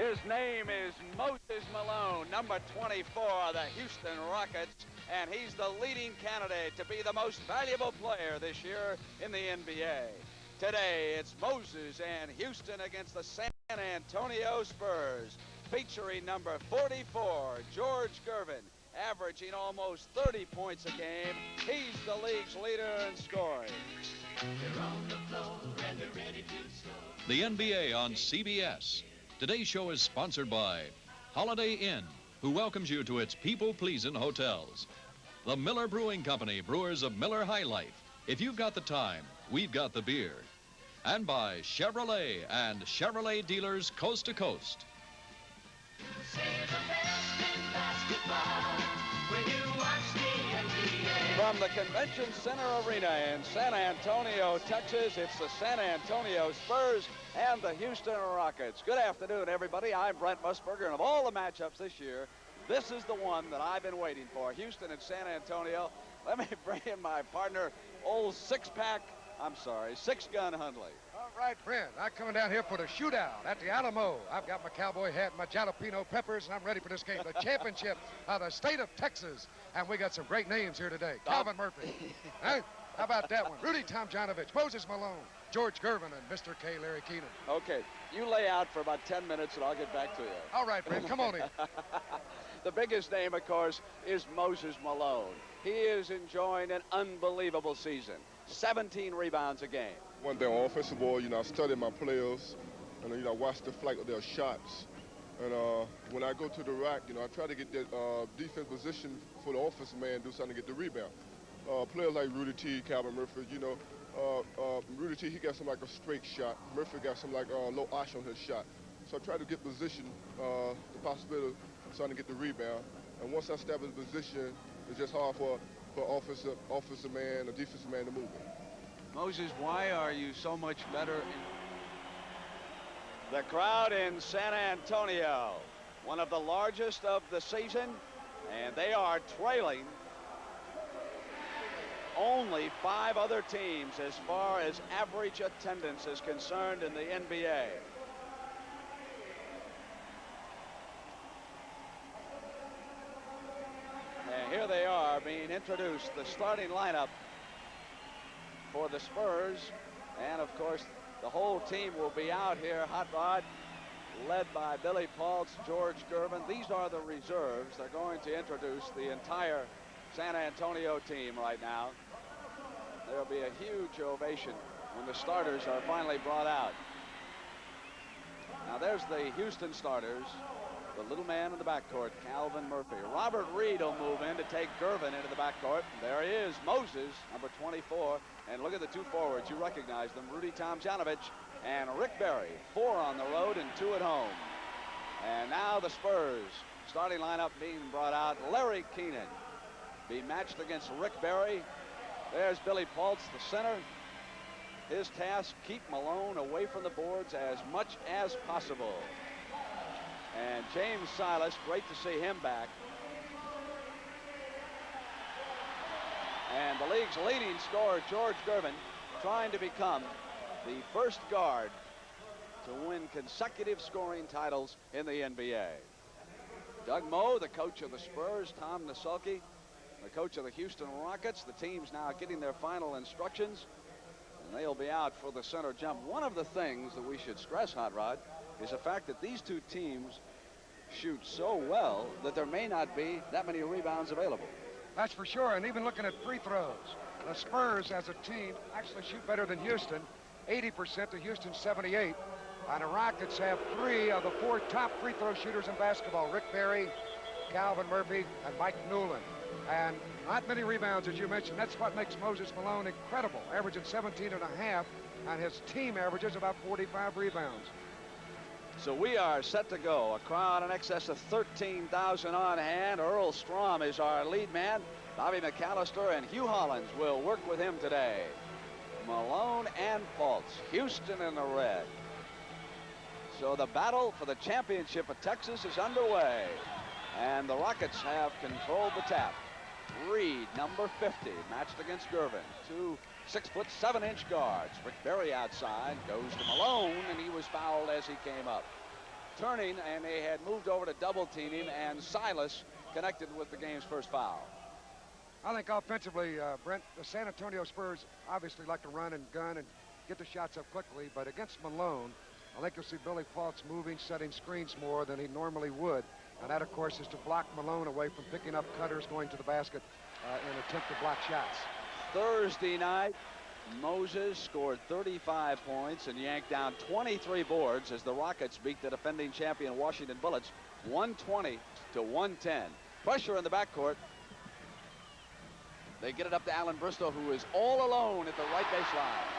His name is Moses Malone, number 24 of the Houston Rockets, and he's the leading candidate to be the most valuable player this year in the NBA. Today, it's Moses and Houston against the San Antonio Spurs, featuring number 44, George Gervin, averaging almost 30 points a game. He's the league's leader in scoring. They're on the floor and they're ready to score. The NBA on CBS. Today's show is sponsored by Holiday Inn, who welcomes you to its people-pleasing hotels. The Miller Brewing Company, brewers of Miller High Life. If you've got the time, we've got the beer. And by Chevrolet and Chevrolet dealers coast to coast. Say the best in basketball when you watch the NBA. From the Convention Center Arena in San Antonio, Texas, it's the San Antonio Spurs and the Houston Rockets. Good afternoon, everybody. I'm Brent Musburger, and of all the matchups this year, this is the one that I've been waiting for. Houston and San Antonio. Let me bring in my partner, old six-gun Hundley. All right, Brent. I'm coming down here for the shootout at the Alamo. I've got my cowboy hat and my jalapeno peppers, and I'm ready for this game. The championship of the state of Texas. And we got some great names here today. Calvin Murphy. Huh? How about that one? Rudy Tomjanovich, Moses Malone, George Gervin, and Mr. K. Larry Keenan. Okay, you lay out for about 10 minutes, and I'll get back to you. All right, Brent, come on in. The biggest name, of course, is Moses Malone. He is enjoying an unbelievable season. 17 rebounds a game. One thing on offensive ball, I study my players, and, I watch the flight of their shots. And when I go to the rack, I try to get that defense position for the offensive man, do something to get the rebound. Players like Rudy T, Calvin Murphy, Rudy T, he got some like a straight shot. Murphy got some like low arch on his shot. So I try to get position, the possibility of starting to get the rebound. And once I establish the position, it's just hard for offensive man or defensive man to move it. Moses, why are you so much better? The crowd in San Antonio, one of the largest of the season, and they are trailing only 5 other teams as far as average attendance is concerned in the NBA. And here they are being introduced, the starting lineup for the Spurs. And of course, the whole team will be out here, Hot Rod, led by Billy Paultz, George Gervin. These are the reserves. They're going to introduce the entire San Antonio team right now. There'll be a huge ovation when the starters are finally brought out. Now there's the Houston starters. The little man in the backcourt, Calvin Murphy. Robert Reed will move in to take Gervin into the backcourt. There he is, Moses, number 24. And look at the 2 forwards. You recognize them, Rudy Tomjanovich and Rick Barry. 4 on the road and 2 at home. And now the Spurs starting lineup being brought out. Larry Keenan being matched against Rick Barry. There's Billy Paultz, the center. His task, keep Malone away from the boards as much as possible. And James Silas, great to see him back. And the league's leading scorer, George Gervin, trying to become the first guard to win consecutive scoring titles in the NBA. Doug Moe, the coach of the Spurs, Tom Nasulke, the coach of the Houston Rockets. The team's now getting their final instructions, and they'll be out for the center jump. One of the things that we should stress, Hot Rod, is the fact that these 2 teams shoot so well that there may not be that many rebounds available. That's for sure, and even looking at free throws, the Spurs as a team actually shoot better than Houston, 80% to Houston's 78. And the Rockets have 3 of the 4 top free throw shooters in basketball, Rick Barry, Calvin Murphy, and Mike Newland. And not many rebounds, as you mentioned. That's what makes Moses Malone incredible, averaging 17 and a half, and his team averages about 45 rebounds. So we are set to go. A crowd in excess of 13,000 on hand. Earl Strom is our lead man. Bobby McAllister and Hugh Hollins will work with him today. Malone and Paultz, Houston in the red. So the battle for the championship of Texas is underway. And the Rockets have controlled the tap. Reed, number 50, matched against Gervin. 2 6'7" guards. Rick Barry outside, goes to Malone, and he was fouled as he came up. turning, and they had moved over to double team him, and Silas connected with the game's first foul. I think offensively, Brent, the San Antonio Spurs obviously like to run and gun and get the shots up quickly, but against Malone, I think you'll see Billy Paultz moving, setting screens more than he normally would. And that, of course, is to block Malone away from picking up cutters going to the basket and attempt to block shots. Thursday night, Moses scored 35 points and yanked down 23 boards as the Rockets beat the defending champion Washington Bullets 120 to 110. Pressure in the backcourt. They get it up to Alan Bristow, who is all alone at the right baseline.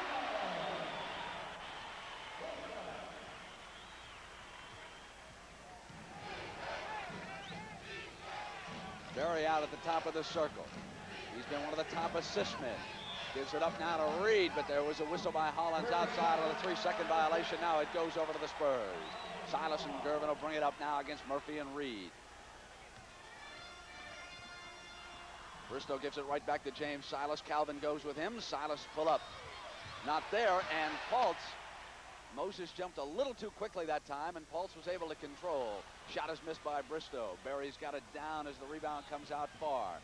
Berry out at the top of the circle. He's been one of the top assist men. Gives it up now to Reed, but there was a whistle by Hollins outside of the 3-second violation. Now it goes over to the Spurs. Silas and Gervin will bring it up now against Murphy and Reed. Bristow gives it right back to James Silas. Calvin goes with him. Silas pull up. Not there, and Paultz. Moses jumped a little too quickly that time, and Paultz was able to control. Shot is missed by Bristow. Berry's got it down as the rebound comes out far.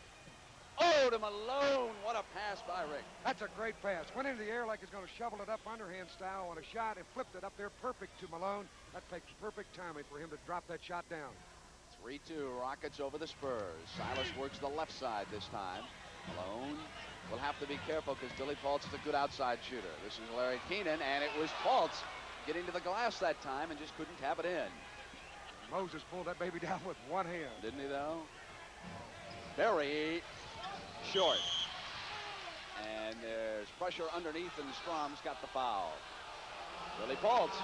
Oh, to Malone. What a pass by Rick. That's a great pass. Went into the air like he's going to shovel it up underhand style on a shot and flipped it up there perfect to Malone. That takes perfect timing for him to drop that shot down. 3-2, Rockets over the Spurs. Silas works the left side this time. Malone will have to be careful because Billy Paultz is a good outside shooter. This is Larry Keenan, and it was Paultz getting to the glass that time and just couldn't tap it in. Moses pulled that baby down with one hand. Didn't he, though? Berry short. And there's pressure underneath, and Strom's got the foul. Billy Paultz.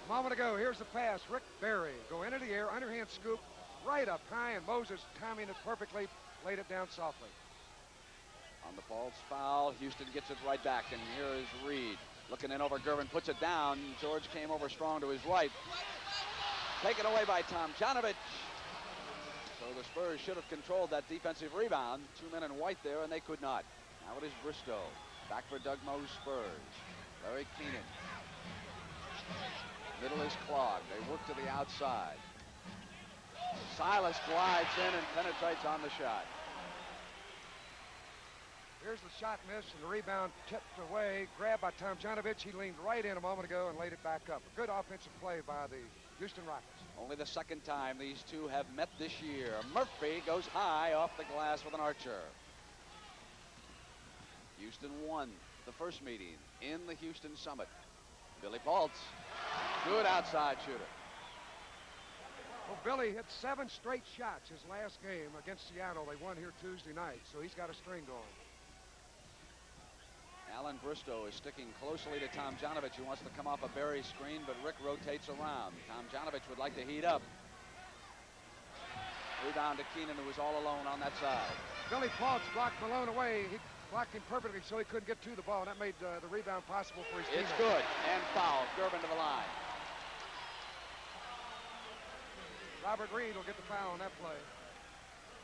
A moment ago, here's the pass. Rick Berry go into the air, underhand scoop, right up high, and Moses timing it perfectly, laid it down softly. On the Paultz foul, Houston gets it right back, and here is Reed. Looking in over Gervin, puts it down. George came over strong to his right. Taken away by Tomjanovich. So the Spurs should have controlled that defensive rebound. 2 men in white there, and they could not. Now it is Bristow. Back for Doug Moe's Spurs. Larry Keenan. Middle is clogged. They work to the outside. Silas glides in and penetrates on the shot. Here's the shot miss, and the rebound tipped away. Grabbed by Tomjanovich. He leaned right in a moment ago and laid it back up. A good offensive play by the Houston Rockets. Only the second time these two have met this year. Murphy goes high off the glass with an archer. Houston won the first meeting in the Houston Summit. Billy Paultz, good outside shooter. Well, Billy hit 7 straight shots his last game against Seattle. They won here Tuesday night, so he's got a string going. Alan Bristow is sticking closely to Tomjanovich, who wants to come off a Berry screen, but Rick rotates around. Tomjanovich would like to heat up. Rebound to Keenan, who was all alone on that side. Billy Paultz blocked Malone away. He blocked him perfectly so he couldn't get to the ball. That made the rebound possible for his team. It's good, and foul. Gervin to the line. Robert Reed will get the foul on that play.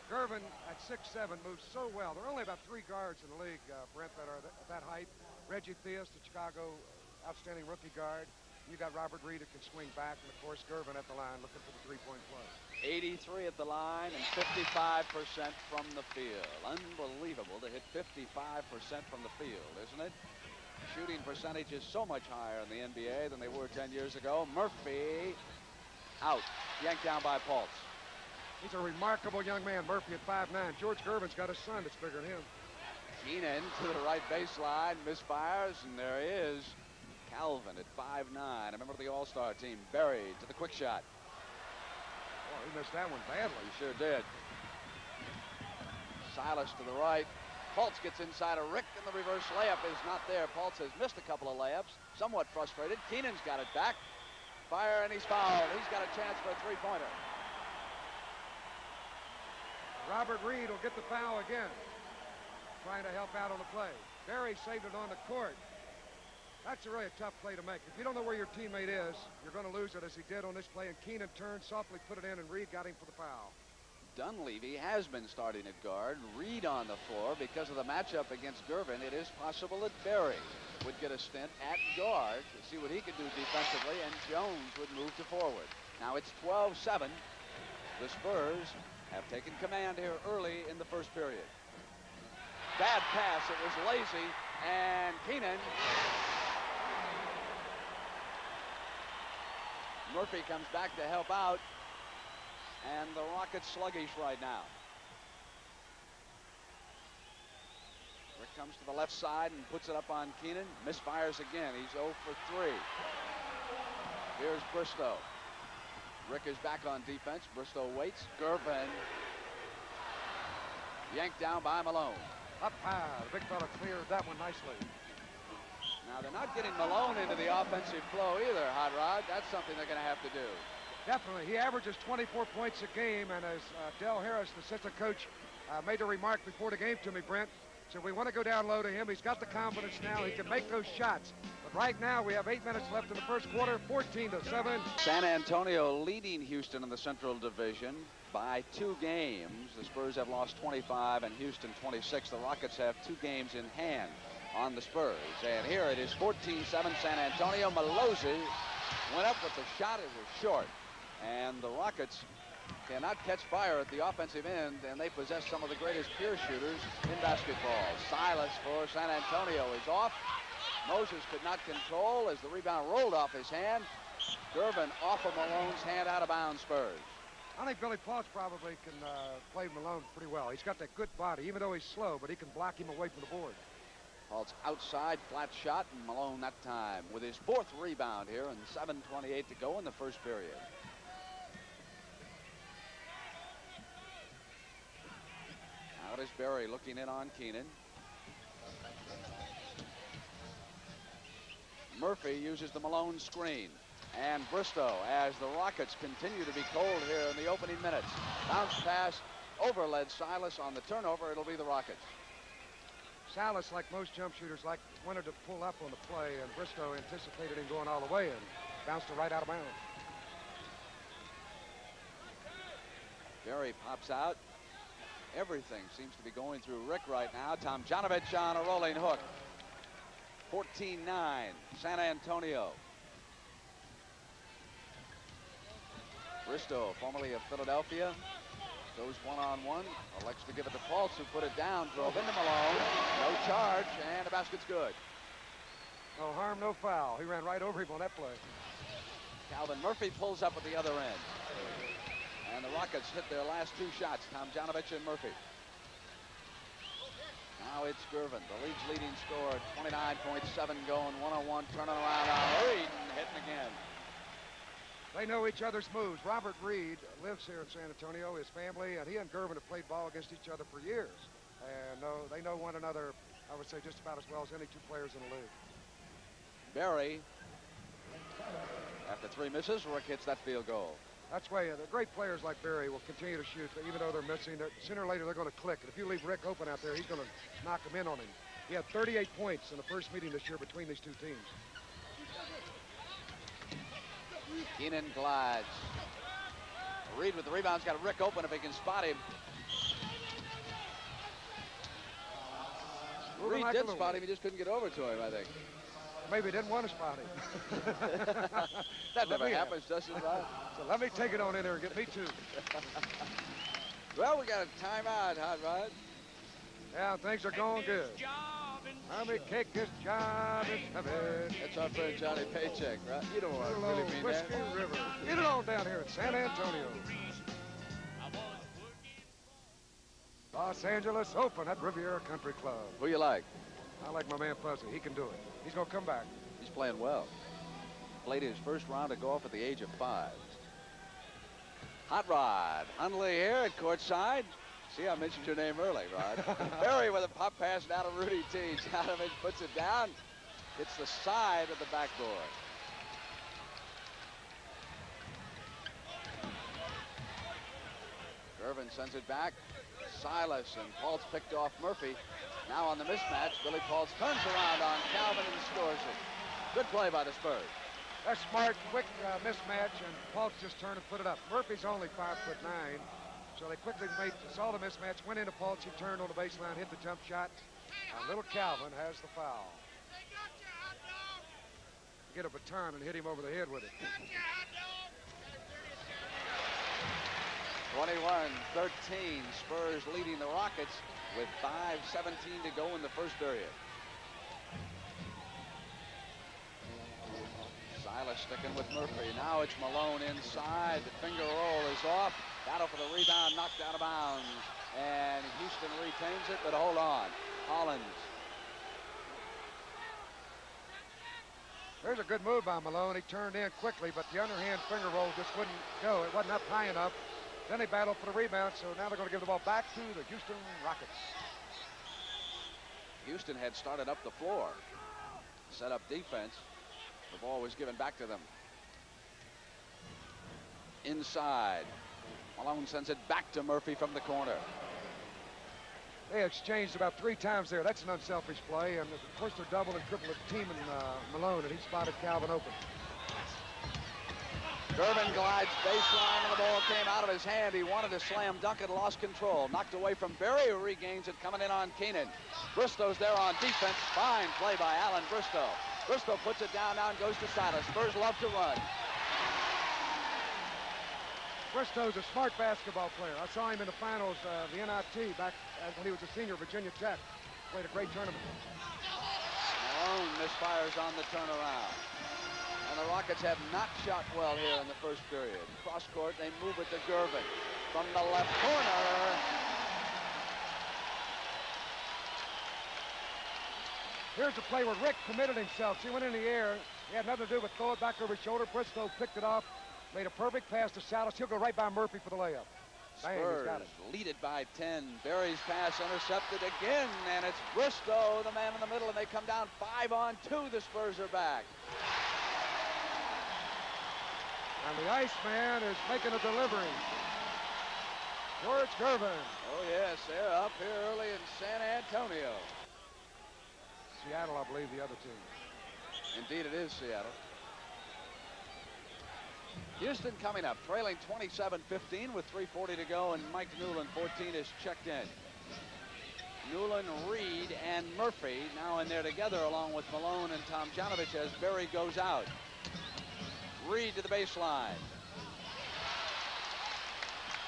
Gervin at 6'7" moves so well. There are only about 3 guards in the league, Brent, that are that height. Reggie Theus, the Chicago outstanding rookie guard. You got Robert Reed who can swing back, and of course Gervin at the line looking for the three-point play. 83 at the line and 55% from the field. Unbelievable to hit 55% from the field, isn't it? Shooting percentage is so much higher in the NBA than they were 10 years ago. Murphy out, yanked down by Paultz. He's a remarkable young man, Murphy at 5'9". George Gervin's got a son that's bigger than him. Keenan to the right baseline, misfires, and there he is. Calvin at 5'9", a member of the All-Star team. Berry to the quick shot. Oh, he missed that one badly. He sure did. Silas to the right. Paultz gets inside of Rick, and the reverse layup is not there. Paultz has missed a couple of layups, somewhat frustrated. Keenan's got it back. Fire, and he's fouled. He's got a chance for a three-pointer. Robert Reed will get the foul again, trying to help out on the play. Berry saved it on the court. That's a really tough play to make. If you don't know where your teammate is, you're going to lose it, as he did on this play. And Keenan turned, softly put it in, and Reed got him for the foul. Dunleavy has been starting at guard. Reed on the floor. Because of the matchup against Gervin, it is possible that Berry would get a stint at guard to see what he could do defensively, and Jones would move to forward. Now it's 12-7. The Spurs have taken command here early in the first period. Bad pass. It was lazy, and Keenan. Murphy comes back to help out, and the Rockets sluggish right now. Rick comes to the left side and puts it up on Keenan. Misfires again. He's 0 for 3. Here's Bristow. Rick is back on defense. Bristow waits. Gervin yanked down by Malone. Up high. The big fella cleared that one nicely. Now they're not getting Malone into the offensive flow either, Hot Rod. That's something they're going to have to do. Definitely. He averages 24 points a game, and as Del Harris, the assistant coach, made a remark before the game to me, Brent, said we want to go down low to him. He's got the confidence now. He can make those shots. But right now we have 8 minutes left in the first quarter, 14-7. San Antonio leading Houston in the Central Division by 2 games. The Spurs have lost 25 and Houston 26. The Rockets have 2 games in hand on the Spurs. And here it is 14-7 San Antonio. Malozzi went up with the shot. It was short. And the Rockets cannot catch fire at the offensive end, and they possess some of the greatest pure shooters in basketball. Silas for San Antonio is off. Moses could not control as the rebound rolled off his hand. Gervin off of Malone's hand, out of bounds. Spurs. I think Billy Paul's probably can play Malone pretty well. He's got that good body, even though he's slow, but he can block him away from the board. Paul's outside, flat shot, and Malone that time with his 4th rebound here, and 7:28 to go in the first period. Out is Berry looking in on Keenan. Murphy uses the Malone screen. And Bristow, as the Rockets continue to be cold here in the opening minutes. Bounce pass, overled Silas on the turnover. It'll be the Rockets. Silas, like most jump shooters, wanted to pull up on the play, and Bristow anticipated him going all the way and bounced it right out of bounds. Berry pops out. Everything seems to be going through Rick right now. Tomjanovich on a rolling hook. 14-9, San Antonio. Bristow, formerly of Philadelphia, goes one-on-one. Elects to give it to Fultz, who put it down. Drove into Malone. No charge, and the basket's good. No harm, no foul. He ran right over him on that play. Calvin Murphy pulls up at the other end. And the Rockets hit their last 2 shots, Tomjanovich and Murphy. Now it's Gervin, the league's leading scorer, 29.7 going, one-on-one, turning around on Reed and hitting again. They know each other's moves. Robert Reed lives here in San Antonio, his family, and he and Gervin have played ball against each other for years. And they know one another, I would say, just about as well as any 2 players in the league. Berry, after 3 misses, Rick hits that field goal. That's why the great players like Berry will continue to shoot, even though they're missing. Sooner or later, they're going to click. And if you leave Rick open out there, he's going to knock him in on him. He had 38 points in the first meeting this year between these 2 teams. Keenan glides. Reed with the rebound's got Rick open if he can spot him. Reed did spot him, he just couldn't get over to him, I think. Maybe he didn't want to spot him. That never happens, does it, Rod? So let me take it on in there and get me 2. Well, we got a timeout, Hot Rod. Yeah, things are going good. Let me kick this job is heavy. That's our friend Johnny Paycheck, right? You don't want to Little really old mean Whiskey that. River. Get it on down here in San Antonio. Los Angeles Open at Riviera Country Club. Who you like? I like my man Fuzzy. He can do it. He's going to come back. He's playing well. Played his first round of golf at the age of 5. Hot Rod Hundley here at courtside. See, I mentioned your name early, Rod. Berry with a pop pass down to Rudy T. Janovich puts it down. It's the side of the backboard. Gervin sends it back. Silas and Paul's picked off Murphy. Now on the mismatch, Billy Paul's turns around on Calvin and scores it. Good play by the Spurs. That's smart, quick mismatch, and Paul's just turned and put it up. Murphy's only 5'9", So they quickly saw the mismatch, went into Paltz, he turned on the baseline, hit the jump shot. And little Calvin has the foul. Get a baton and hit him over the head with it. 21-13, Spurs leading the Rockets with 5:17 to go in the first period. Silas sticking with Murphy. Now it's Malone inside. The finger roll is off. Battle for the rebound, knocked out of bounds. And Houston retains it, but hold on. Hollins. There's a good move by Malone. He turned in quickly, but the underhand finger roll just wouldn't go. It wasn't up high enough. Then they battled for the rebound, so now they're going to give the ball back to the Houston Rockets. Houston had started up the floor, set up defense. The ball was given back to them. Inside. Malone sends it back to Murphy from the corner. They exchanged about 3 times there. That's an unselfish play, and of course they're double and triple teaming Malone, and he spotted Calvin open. Gervin glides baseline, and the ball came out of his hand. He wanted to slam dunk it, lost control. Knocked away from Berry, who regains it, coming in on Keenan. Bristow's there on defense. Fine play by Alan Bristow. Bristow puts it down now and goes to Silas. Spurs love to run. Bristow's a smart basketball player. I saw him in the finals of the NIT back when he was a senior at Virginia Tech. Played a great tournament. Malone misfires on the turnaround. And the Rockets have not shot well here in the first period. Cross court, they move it to Gervin. From the left corner. Here's a play where Rick committed himself. He went in the air. He had nothing to do with throw it back over his shoulder. Bristow picked it off. Made a perfect pass to Salas. He'll go right by Murphy for the layup. Bang, he's got it. Lead it by 10. Berry's pass intercepted again, and it's Bristow, the man in the middle, and they come down 5-on-2. The Spurs are back. And the Iceman is making a delivery. George Gervin. Oh, yes, they're up here early in San Antonio. Seattle, I believe, the other team. Indeed, it is Seattle. Houston coming up, trailing 27-15 with 3:40 to go, and Mike Newland, 14, is checked in. Newland, Reed, and Murphy now in there together, along with Malone and Tomjanovich as Berry goes out. Reed to the baseline.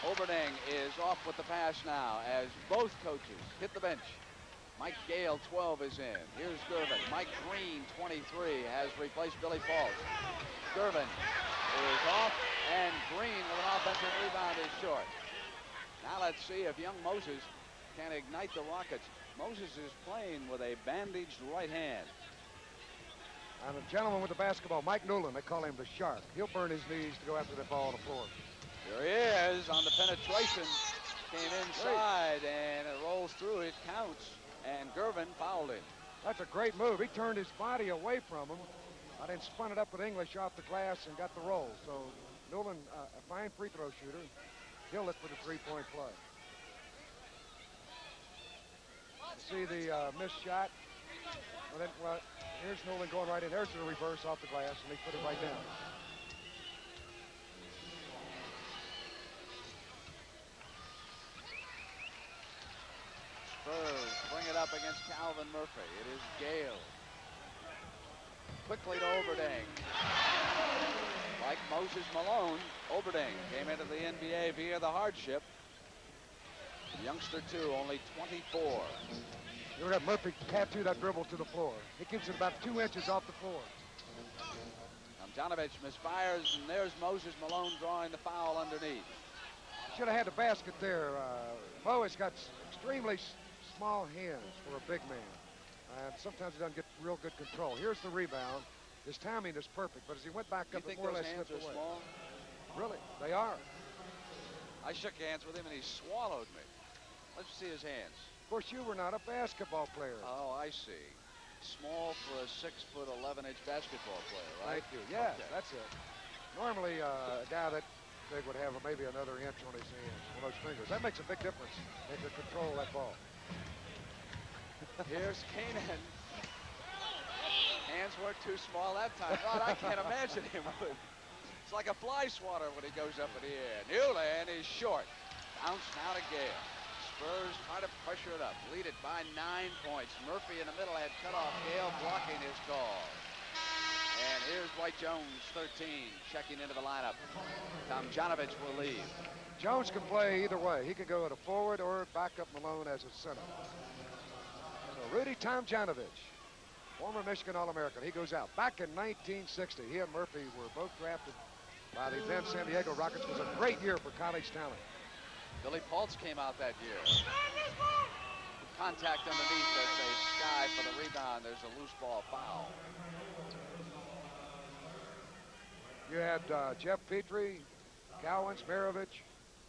Oberding is off with the pass now as both coaches hit the bench. Mike Gale, 12, is in. Here's Gervin. Mike Green, 23, has replaced Billy Falls. Gervin is off, and Green with an offensive rebound is short. Now let's see if young Moses can ignite the Rockets. Moses is playing with a bandaged right hand. And the gentleman with the basketball, Mike Newland, they call him the Shark. He'll burn his knees to go after the ball on the floor. Here he is on the penetration. Came inside, and it rolls through. It counts, and Gervin fouled him. That's a great move. He turned his body away from him. And then spun it up with English off the glass and got the roll. So Newland, a fine free throw shooter. He'll look for the three-point play. See the missed shot. Well, here's Newland going right in. There's the reverse off the glass, and he put it right down. Spurs bring it up against Calvin Murphy. It is Gale. Quickly to Oberding. Like Moses Malone, Oberding came into the NBA via the hardship. Youngster, too, only 24. You look at Murphy tattoo that dribble to the floor. He keeps it about 2 inches off the floor. Tomjanovich misfires, and there's Moses Malone drawing the foul underneath. Should have had the basket there. Mo has got extremely small hands for a big man. And sometimes he doesn't get real good control. Here's the rebound. His timing is perfect, but as he went back up, it more or less slipped away. Small? Really, they are. I shook hands with him, and he swallowed me. Let's see his hands. Of course, you were not a basketball player. Oh, I see. Small for a 6'11" basketball player, right? Thank you. Yes, Okay. that's it. Normally, a guy that big would have maybe another inch on his hands, on those fingers. That makes a big difference. They can control that ball. Here's Keenan. Hands weren't too small that time. God, I can't imagine him. It's like a fly swatter when he goes up in the air. Newland is short. Bounce now to Gale. Spurs try to pressure it up. Lead it by 9 points. Murphy in the middle had cut off Gale, blocking his call. And here's Dwight Jones, 13, checking into the lineup. Tomjanovich will leave. Jones can play either way. He can go at a forward or back up Malone as a center. So Rudy Tomjanovich, former Michigan All-American, he goes out. Back in 1960, he and Murphy were both drafted by the then San Diego Rockets. It was a great year for college talent. Billy Paltz came out that year. Contact underneath as they sky for the rebound. There's a loose ball foul. You had Jeff Petrie, Cowens, Maravich,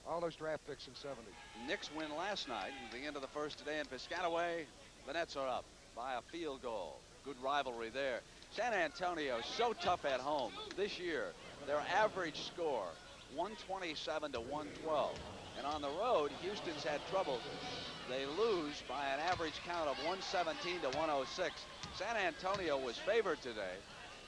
all those draft picks in 70. Knicks win last night. At the end of the first today in Piscataway, the Nets are up by a field goal. Good rivalry there. San Antonio so tough at home. This year, their average score, 127 to 112. And on the road, Houston's had trouble. They lose by an average count of 117 to 106. San Antonio was favored today,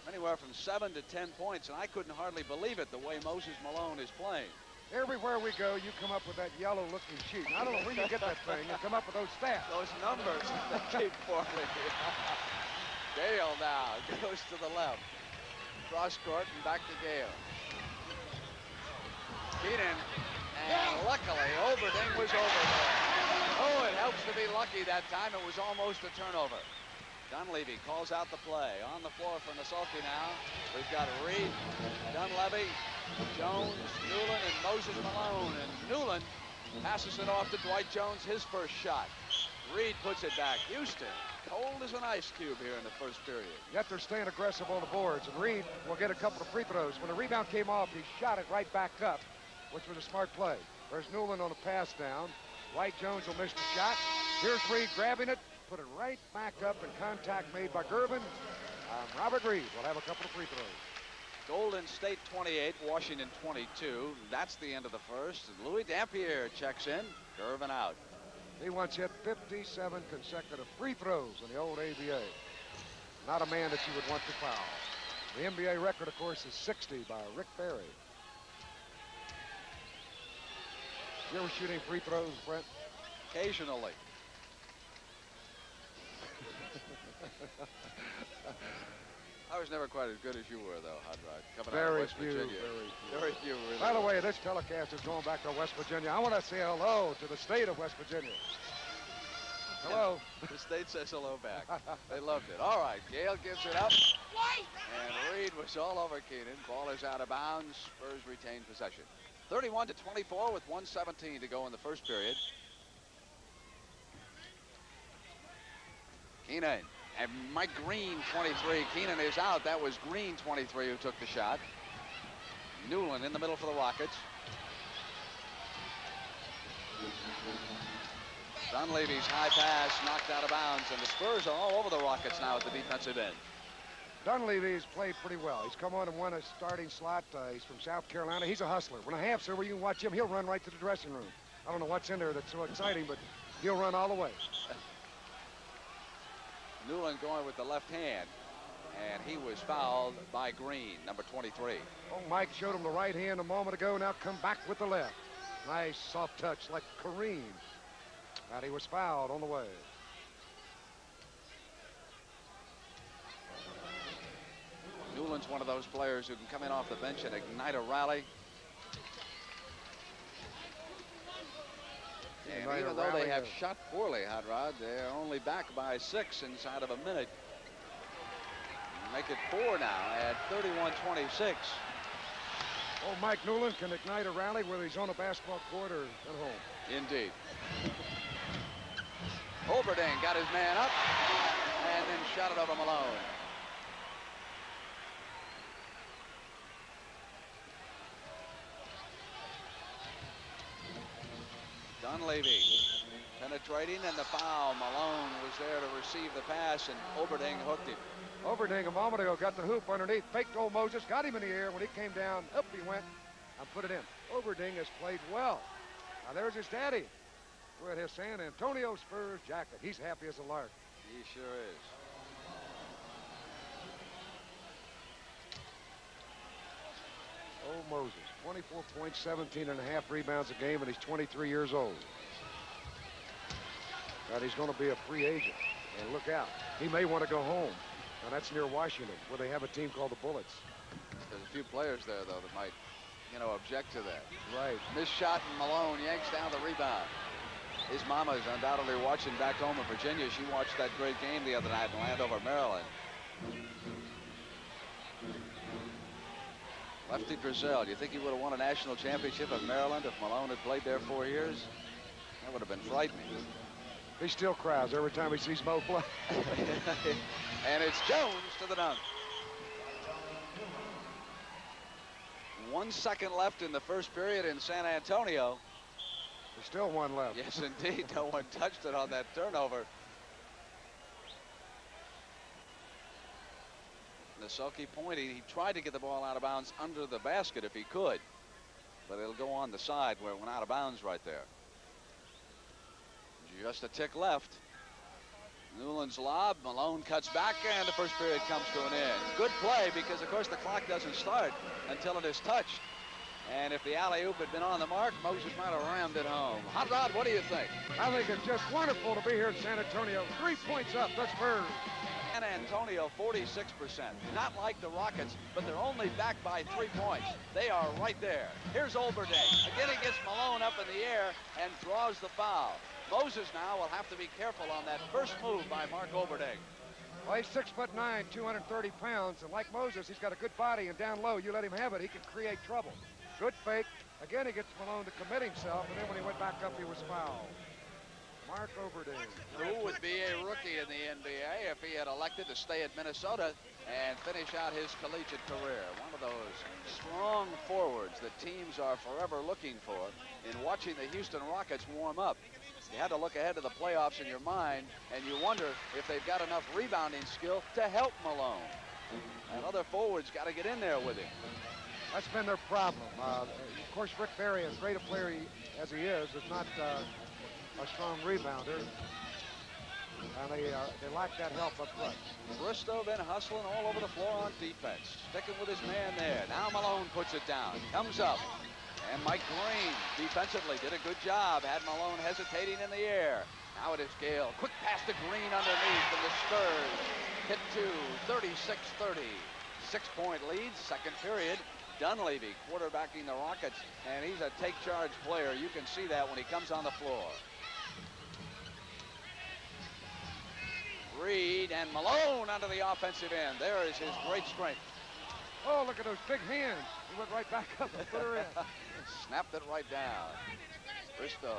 anywhere from 7 to 10 points, and I couldn't hardly believe it the way Moses Malone is playing. Everywhere we go, you come up with that yellow-looking sheet. I don't know where you get that thing. You come up with those stats. Those numbers they keep for me. Gale now goes to the left. Cross court and back to Gale. Keenan, and luckily Oberding was over there. Oh, it helps to be lucky that time. It was almost a turnover. Dunleavy calls out the play. On the floor for Nasalki now. We've got Reed, Dunleavy, Jones, Newland, and Moses Malone. And Newland passes it off to Dwight Jones, his first shot. Reed puts it back. Houston, cold as an ice cube here in the first period. Yet they're staying aggressive on the boards, and Reed will get a couple of free throws. When the rebound came off, he shot it right back up, which was a smart play. There's Newland on a pass down. Dwight Jones will miss the shot. Here's Reed grabbing it, put it right back up, and contact made by Gervin. Robert Reed will have a couple of free throws. Golden State 28, Washington 22. That's the end of the first. And Louis Dampier checks in. Gervin out. He once hit 57 consecutive free throws in the old ABA. Not a man that you would want to foul. The NBA record, of course, is 60 by Rick Barry. You ever shoot any free throws, Brent? Occasionally. I was never quite as good as you were, though, Hot Rod. Coming out of Very West few, Virginia. Very few. Really. By the way, this telecast is going back to West Virginia. I want to say hello to the state of West Virginia. Hello. The state says hello back. They loved it. All right, Gale gives it up. And Reed was all over Keenan. Ball is out of bounds. Spurs retain possession. 31 to 24 with 1:17 to go in the first period. Keenan and Mike Green, 23. Keenan is out. That was Green, 23, who took the shot. Newland in the middle for the Rockets. Dunleavy's high pass knocked out of bounds, and the Spurs are all over the Rockets now at the defensive end. Dunleavy's played pretty well. He's come on and won a starting slot. He's from South Carolina. He's a hustler. When a half server, you can watch him. He'll run right to the dressing room. I don't know what's in there that's so exciting, but he'll run all the way. Newland going with the left hand, and he was fouled by Green, number 23. Oh, Mike showed him the right hand a moment ago. Now come back with the left. Nice soft touch like Kareem. And he was fouled on the way. Newland's one of those players who can come in off the bench and ignite a rally. And even though they have shot poorly, Hot Rod, they're only back by 6 inside of a minute. Make it 4 now at 31-26. Oh, Mike Newland can ignite a rally whether he's on a basketball court or at home. Indeed. Oberding got his man up and then shot it over Malone. Dunleavy penetrating, and the foul. Malone was there to receive the pass, and Oberding hooked him. Oberding a moment ago got the hoop underneath, faked old Moses, got him in the air. When he came down, up he went and put it in. Oberding has played well. Now there's his daddy with his San Antonio Spurs jacket. He's happy as a lark. He sure is. Moses. 24 points, 17 and a half rebounds a game, and he's 23 years old. And he's going to be a free agent. And look out, he may want to go home. Now that's near Washington, where they have a team called the Bullets. There's a few players there, though, that might, object to that. Right. Missed shot, and Malone yanks down the rebound. His mama is undoubtedly watching back home in Virginia. She watched that great game the other night in Landover, Maryland. Lefty Drizel, do you think he would have won a national championship at Maryland if Malone had played there 4 years? That would have been frightening. He still cries every time he sees Mo play. And it's Jones to the dunk. 1 second left in the first period in San Antonio. There's still one left. Yes, indeed. No one touched it on that turnover. Naselke pointing. He tried to get the ball out of bounds under the basket if he could. But it'll go on the side where it went out of bounds right there. Just a tick left. Newland's lob. Malone cuts back, and the first period comes to an end. Good play because, of course, the clock doesn't start until it is touched. And if the alley-oop had been on the mark, Moses might have rammed it home. Hot Rod, what do you think? I think it's just wonderful to be here in San Antonio. 3 points up, the Spurs. San Antonio, 46%. Not like the Rockets, but they're only back by 3 points. They are right there. Here's Olberding. Again, he gets Malone up in the air and draws the foul. Moses now will have to be careful on that first move by Mark Olberding. Well, he's 6'9", 230 pounds, and like Moses, he's got a good body, and down low, you let him have it, he can create trouble. Good fake. Again, he gets Malone to commit himself, and then when he went back up, he was fouled. Mark Olberding. Who would be a rookie in the NBA if he had elected to stay at Minnesota and finish out his collegiate career. One of those strong forwards that teams are forever looking for in watching the Houston Rockets warm up. You had to look ahead to the playoffs in your mind, and you wonder if they've got enough rebounding skill to help Malone. And other forwards got to get in there with him. That's been their problem. Of course, Rick Barry, as great a player as he is not a strong rebounder. And they lack that help up front. Bristow been hustling all over the floor on defense. Sticking with his man there. Now Malone puts it down. Comes up. And Mike Green defensively did a good job. Had Malone hesitating in the air. Now it is Gale. Quick pass to Green underneath, and the Spurs hit to 36-30. 6-point lead, second period. Dunleavy quarterbacking the Rockets, and he's a take-charge player. You can see that when he comes on the floor. Reed and Malone under the offensive end. There is his great strength. Oh, look at those big hands. He went right back up and put her in. Snapped it right down. Bristow,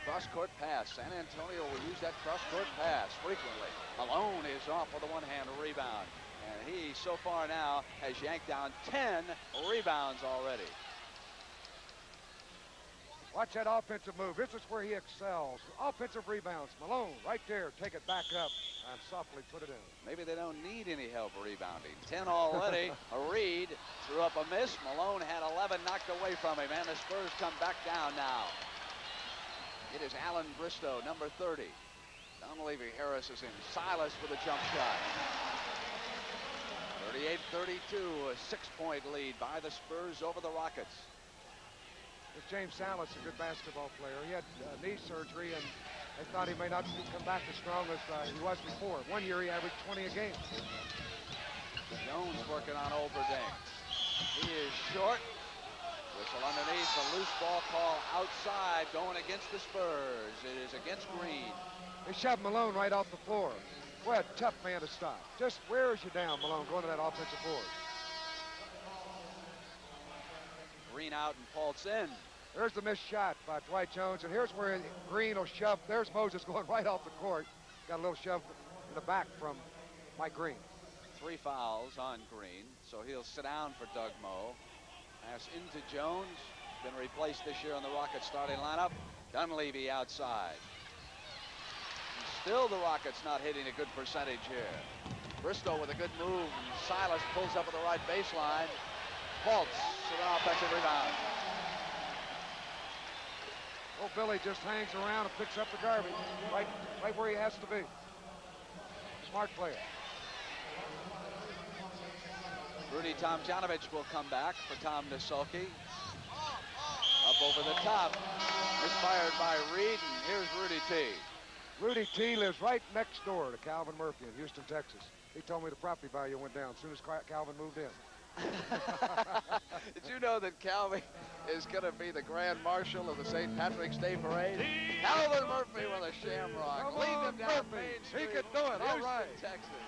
cross-court pass. San Antonio will use that cross-court pass frequently. Malone is off with a one-hand rebound. And he, so far now, has yanked down 10 rebounds already. Watch that offensive move. This is where he excels. Offensive rebounds. Malone right there. Take it back up and softly put it in. Maybe they don't need any help rebounding. 10 already. Reed threw up a miss. Malone had 11 knocked away from him, and the Spurs come back down now. It is Alan Bristow, number 30. Dunleavy Harris is in. Silas with a jump shot. 38-32, a 6-point lead by the Spurs over the Rockets. This James Salas, a good basketball player. He had knee surgery, and they thought he may not come back as strong as he was before. 1 year, he averaged 20 a game. Jones working on Olberding. He is short. Whistle underneath, the loose ball call outside, going against the Spurs. It is against Green. They shoved Malone right off the floor. What a tough man to stop. Just wears you down, Malone, going to that offensive board. Green out and Paul's in. There's the missed shot by Dwight Jones, and here's where Green will shove. There's Moses going right off the court. Got a little shove in the back from Mike Green. 3 fouls on Green, so he'll sit down for Doug Moe. Pass into Jones. Been replaced this year on the Rockets starting lineup. Dunleavy outside. And still the Rockets not hitting a good percentage here. Bristow with a good move. And Silas pulls up at the right baseline. Fultz with an offensive rebound. Oh, Billy just hangs around and picks up the garbage right where he has to be. Smart player. Rudy Tomjanovich will come back for Tom Nasulke. Up over the top. Misfired by Reed, and here's Rudy T. Rudy T lives right next door to Calvin Murphy in Houston, Texas. He told me the property value went down as soon as Calvin moved in. Did you know that Calvin is going to be the Grand Marshal of the St. Patrick's Day Parade? Calvin Murphy with a shamrock. Come Lead on, them down Murphy. Main He Street. can do it. All Houston, right. Texas.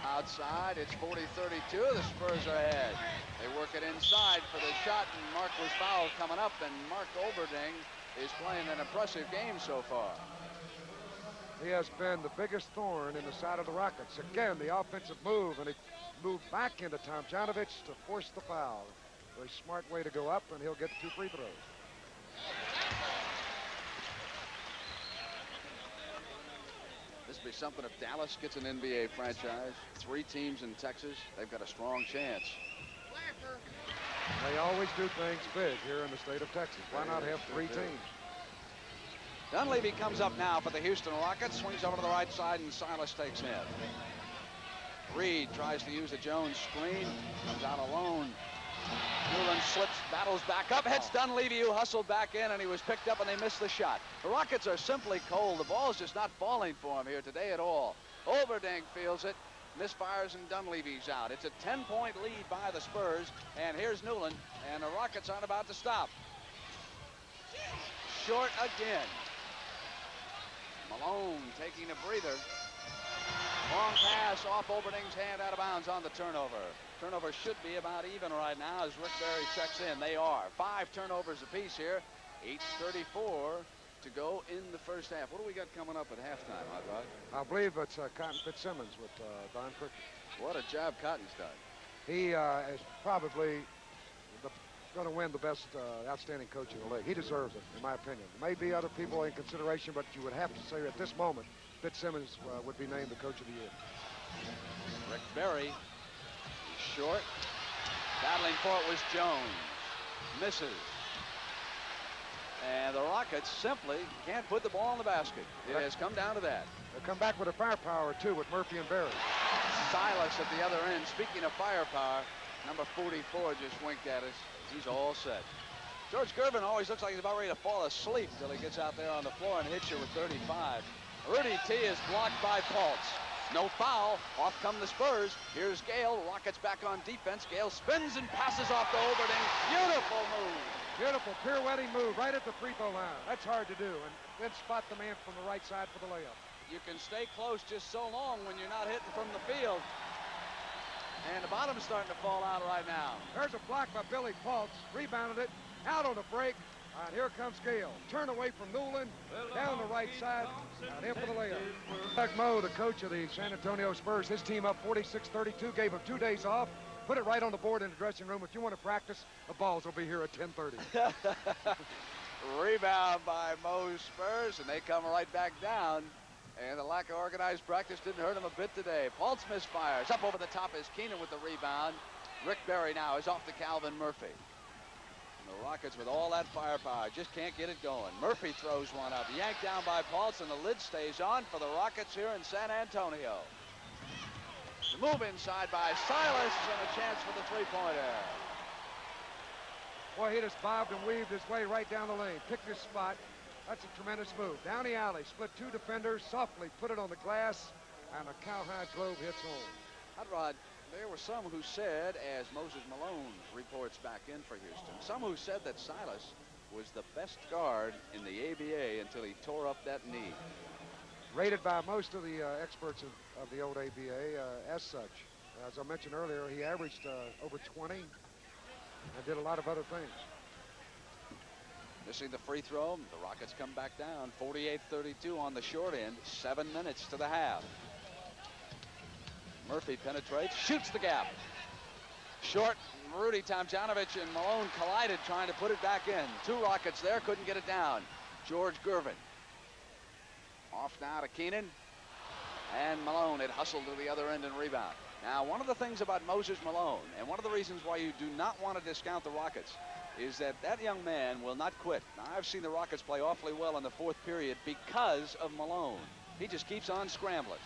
Outside, it's 40-32. The Spurs are ahead. They work it inside for the shot, and Mark was fouled coming up, and Mark Olberding is playing an impressive game so far. He has been the biggest thorn in the side of the Rockets. Again, the offensive move, and he moved back into Tomjanovich to force the foul. Very smart way to go up, and he'll get 2 free throws. This would be something if Dallas gets an NBA franchise. 3 teams in Texas, they've got a strong chance. They always do things big here in the state of Texas. Why not have 3 teams? Dunleavy comes up now for the Houston Rockets, swings over to the right side, and Silas takes him. Reed tries to use the Jones screen, comes out alone. Newland slips, battles back up, hits Dunleavy, who hustled back in, and he was picked up, and they missed the shot. The Rockets are simply cold. The ball's just not falling for him here today at all. Olberding feels it, misfires, and Dunleavy's out. It's a 10-point lead by the Spurs, and here's Newland, and the Rockets aren't about to stop. Short again. Malone taking a breather. Long pass off Olberding's hand, out of bounds on the turnover. Turnover should be about even right now as Rick Barry checks in. They are. 5 turnovers apiece here. 8:34 to go in the first half. What do we got coming up at halftime, Hot Rod? I believe it's Cotton Fitzsimmons with Don Cricket. What a job Cotton's done. He is probably going to win the best outstanding coach in the league. He deserves it, in my opinion. There may be other people in consideration, but you would have to say at this moment, Fitzsimmons would be named the coach of the year. Rick Barry, short. Battling for it was Jones. Misses. And the Rockets simply can't put the ball in the basket. It has come down to that. They'll come back with a firepower, too, with Murphy and Barry. Silas at the other end. Speaking of firepower, number 44 just winked at us. He's all set. George Gervin always looks like he's about ready to fall asleep till he gets out there on the floor and hits you with 35. Rudy T is blocked by Paltz. No foul. Off come the Spurs. Here's Gale. Rockets back on defense. Gale spins and passes off to Olberding. Beautiful move. Beautiful pirouetting move right at the free throw line. That's hard to do. And then spot the man from the right side for the layup. You can stay close just so long when you're not hitting from the field. And the bottom's starting to fall out right now. There's a block by Billy Paltz. Rebounded it. Out on the break. And here comes Gale. Turn away from Newland. Down the right side. And in for the layup. Doug Moe, the coach of the San Antonio Spurs, his team up 46-32. Gave him 2 days off. Put it right on the board in the dressing room. If you want to practice, the balls will be here at 10:30. Rebound by Moe's Spurs, and they come right back down. And the lack of organized practice didn't hurt him a bit today. Paltz misfires. Up over the top is Keenan with the rebound. Rick Barry now is off to Calvin Murphy. And the Rockets with all that firepower just can't get it going. Murphy throws one up. Yanked down by Paltz, and the lid stays on for the Rockets here in San Antonio. The move inside by Silas and a chance for the three-pointer. Boy, he just bobbed and weaved his way right down the lane. Picked his spot. That's a tremendous move. Down the alley, split 2 defenders, softly put it on the glass, and a cowhide glove hits home. Hot Rod, there were some who said, as Moses Malone reports back in for Houston, some who said that Silas was the best guard in the ABA until he tore up that knee. Rated by most of the experts of the old ABA as such. As I mentioned earlier, he averaged over 20 and did a lot of other things. Missing the free throw, the Rockets come back down 48-32 on the short end. 7 minutes to the half. Murphy penetrates, shoots the gap. Short, Rudy Tomjanovich and Malone collided trying to put it back in. 2 Rockets there, couldn't get it down. George Gervin. Off now to Keenan. And Malone had hustled to the other end and rebound. Now, one of the things about Moses Malone, and one of the reasons why you do not want to discount the Rockets, is that that young man will not quit. Now, I've seen the Rockets play awfully well in the 4th period because of Malone. He just keeps on scrambling.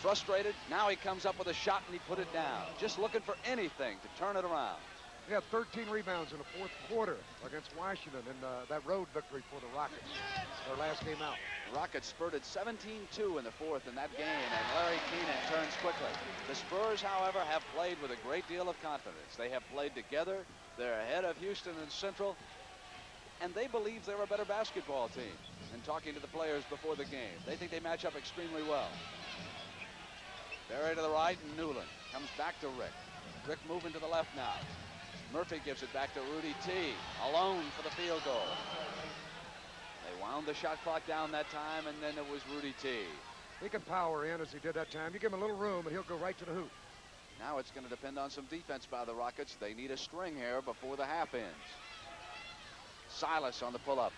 Frustrated, now he comes up with a shot and he put it down. Just looking for anything to turn it around. He had 13 rebounds in the fourth quarter against Washington in that road victory for the Rockets, their last game out. The Rockets spurted 17-2 in the fourth in that game, and Larry Keenan turns quickly. The Spurs, however, have played with a great deal of confidence. They have played together. They're ahead of Houston and Central, and they believe they're a better basketball team. And talking to the players before the game, they think they match up extremely well. Barry to the right, and Newland comes back to Rick. Rick moving to the left now. Murphy gives it back to Rudy T. Alone for the field goal. They wound the shot clock down that time, and then it was Rudy T. He can power in as he did that time. You give him a little room, and he'll go right to the hoop. Now it's going to depend on some defense by the Rockets. They need a string here before the half ends. Silas on the pull-up.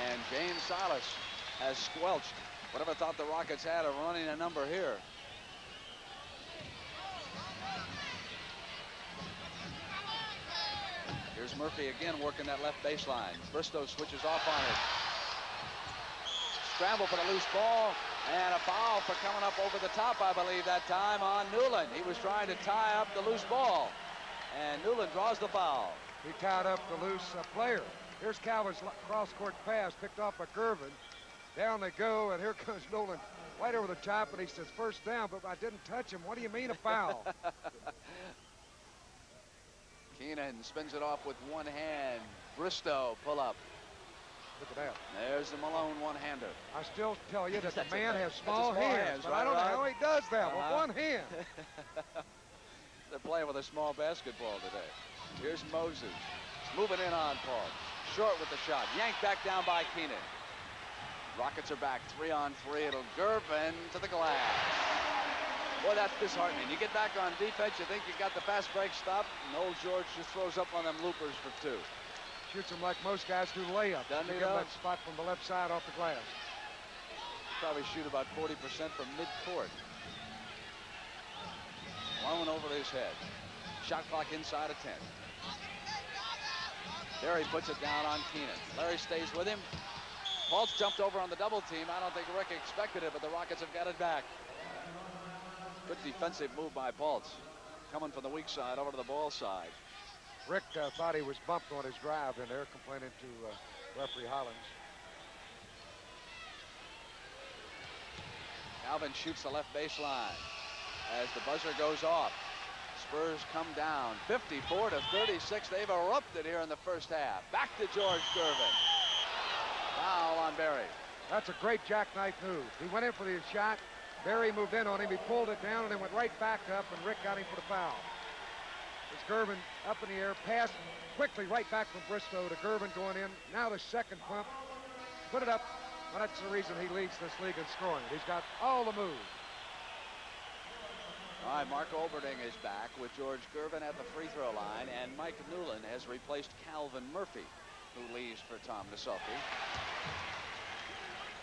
And James Silas has squelched whatever thought the Rockets had of running a number here. Here's Murphy again working that left baseline. Bristow switches off on it. Scramble for the loose ball, and a foul for coming up over the top, I believe, that time on Newland. He was trying to tie up the loose ball, and Newland draws the foul. He tied up the loose player. Here's Calvin's cross-court pass picked off by Gervin. Down they go, and here comes Newland right over the top, and he says, first down, but I didn't touch him. What do you mean a foul? Keenan spins it off with one hand. Bristow pull up. Look at that. There's the Malone one-hander. I still tell you that the man has small small hands, hands, but right, I don't know Rod? how he does that with one hand. They're playing with a small basketball today. Here's Moses. Moving in on Paul. Short with the shot. Yanked back down by Keenan. Rockets are back 3-on-3. It'll Gervin to the glass. Boy, that's disheartening. You get back on defense, you think you got the fast break stop, and old George just throws up on them loopers for two. Shoots him like most guys do layups. Doesn't he, You get though? that spot from the left side off the glass. Probably shoot about 40% from mid-court. Blown over his head. Shot clock inside of 10. There he puts it down on Keenan. Larry stays with him. Paul's jumped over on the double team. I don't think Rick expected it, but the Rockets have got it back. Good defensive move by Paultz. Coming from the weak side over to the ball side. Rick thought he was bumped on his drive in there, complaining to referee Hollins. Calvin shoots the left baseline as the buzzer goes off. Spurs come down 54-36. They've erupted here in the first half. Back to George Gervin. Foul on Barry. That's a great jackknife move. He went in for the shot. Barry moved in on him. He pulled it down and then went right back up, and Rick got him for the foul. It's Gervin up in the air, pass quickly right back from Bristow to Gervin going in. Now the second pump. Put it up. Well, that's the reason he leads this league in scoring. He's got all the moves. All right, Mark Olberding is back with George Gervin at the free throw line, and Mike Newland has replaced Calvin Murphy, who leaves for Tom Nisselke.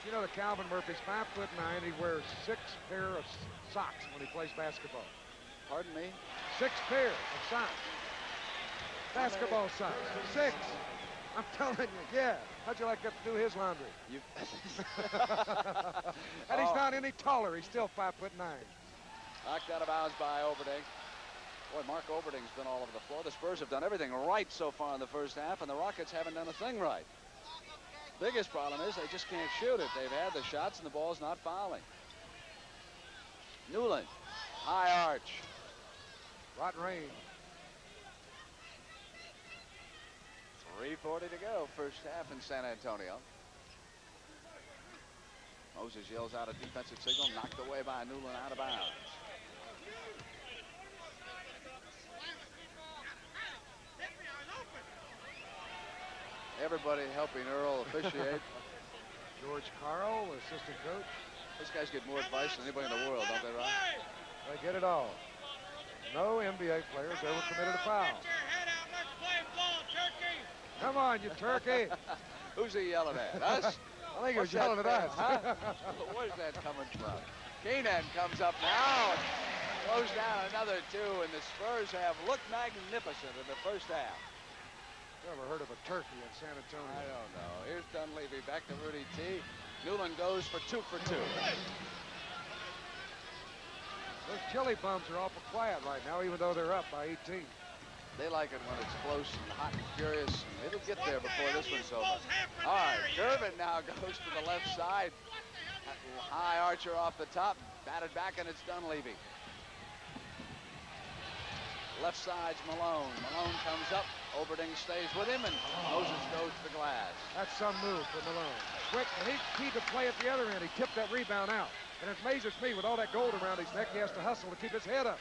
You know that Calvin Murphy's 5'9". He wears 6 pair of socks when he plays basketball. Pardon me? 6 pair of socks. Basketball socks. 6. I'm telling you, yeah. How'd you like to do his laundry? You... And he's not any taller. He's still 5'9". Knocked out of bounds by Olberding. Boy, Mark Olberding's been all over the floor. The Spurs have done everything right so far in the first half, and the Rockets haven't done a thing right. Biggest problem is they just can't shoot it. They've had the shots, and the ball's not fouling. Newland, high arch. Rotten rain. 3:40 to go, first half in San Antonio. Moses yells out a defensive signal, knocked away by Newland out of bounds. Everybody helping Earl officiate. George Carl, assistant coach. These guys get more advice than anybody in the world, don't they, Ron? They get it all. No NBA players ever committed a foul. Come on, you turkey. Who's he yelling at? Us? I think he was What's that yelling at us. from, huh? Where's that coming from? Keenan comes up now and throws down another 2, and the Spurs have looked magnificent in the first half. Never heard of a turkey in San Antonio. I don't know. Here's Dunleavy back to Rudy T. Newland goes for 2 for 2. Those chili bums are awful quiet right now, even though they're up by 18. They like it when it's close and hot and furious. It'll get there before this one's over. All right, Gervin now goes to the left side. High archer off the top, batted back, and it's Dunleavy. Left side's Malone. Malone comes up. Oberding stays with him, and Moses goes to the glass. That's some move for Malone. Quick, and he keyed the play at the other end. He tipped that rebound out. And it amazes me, with all that gold around his neck, he has to hustle to keep his head up.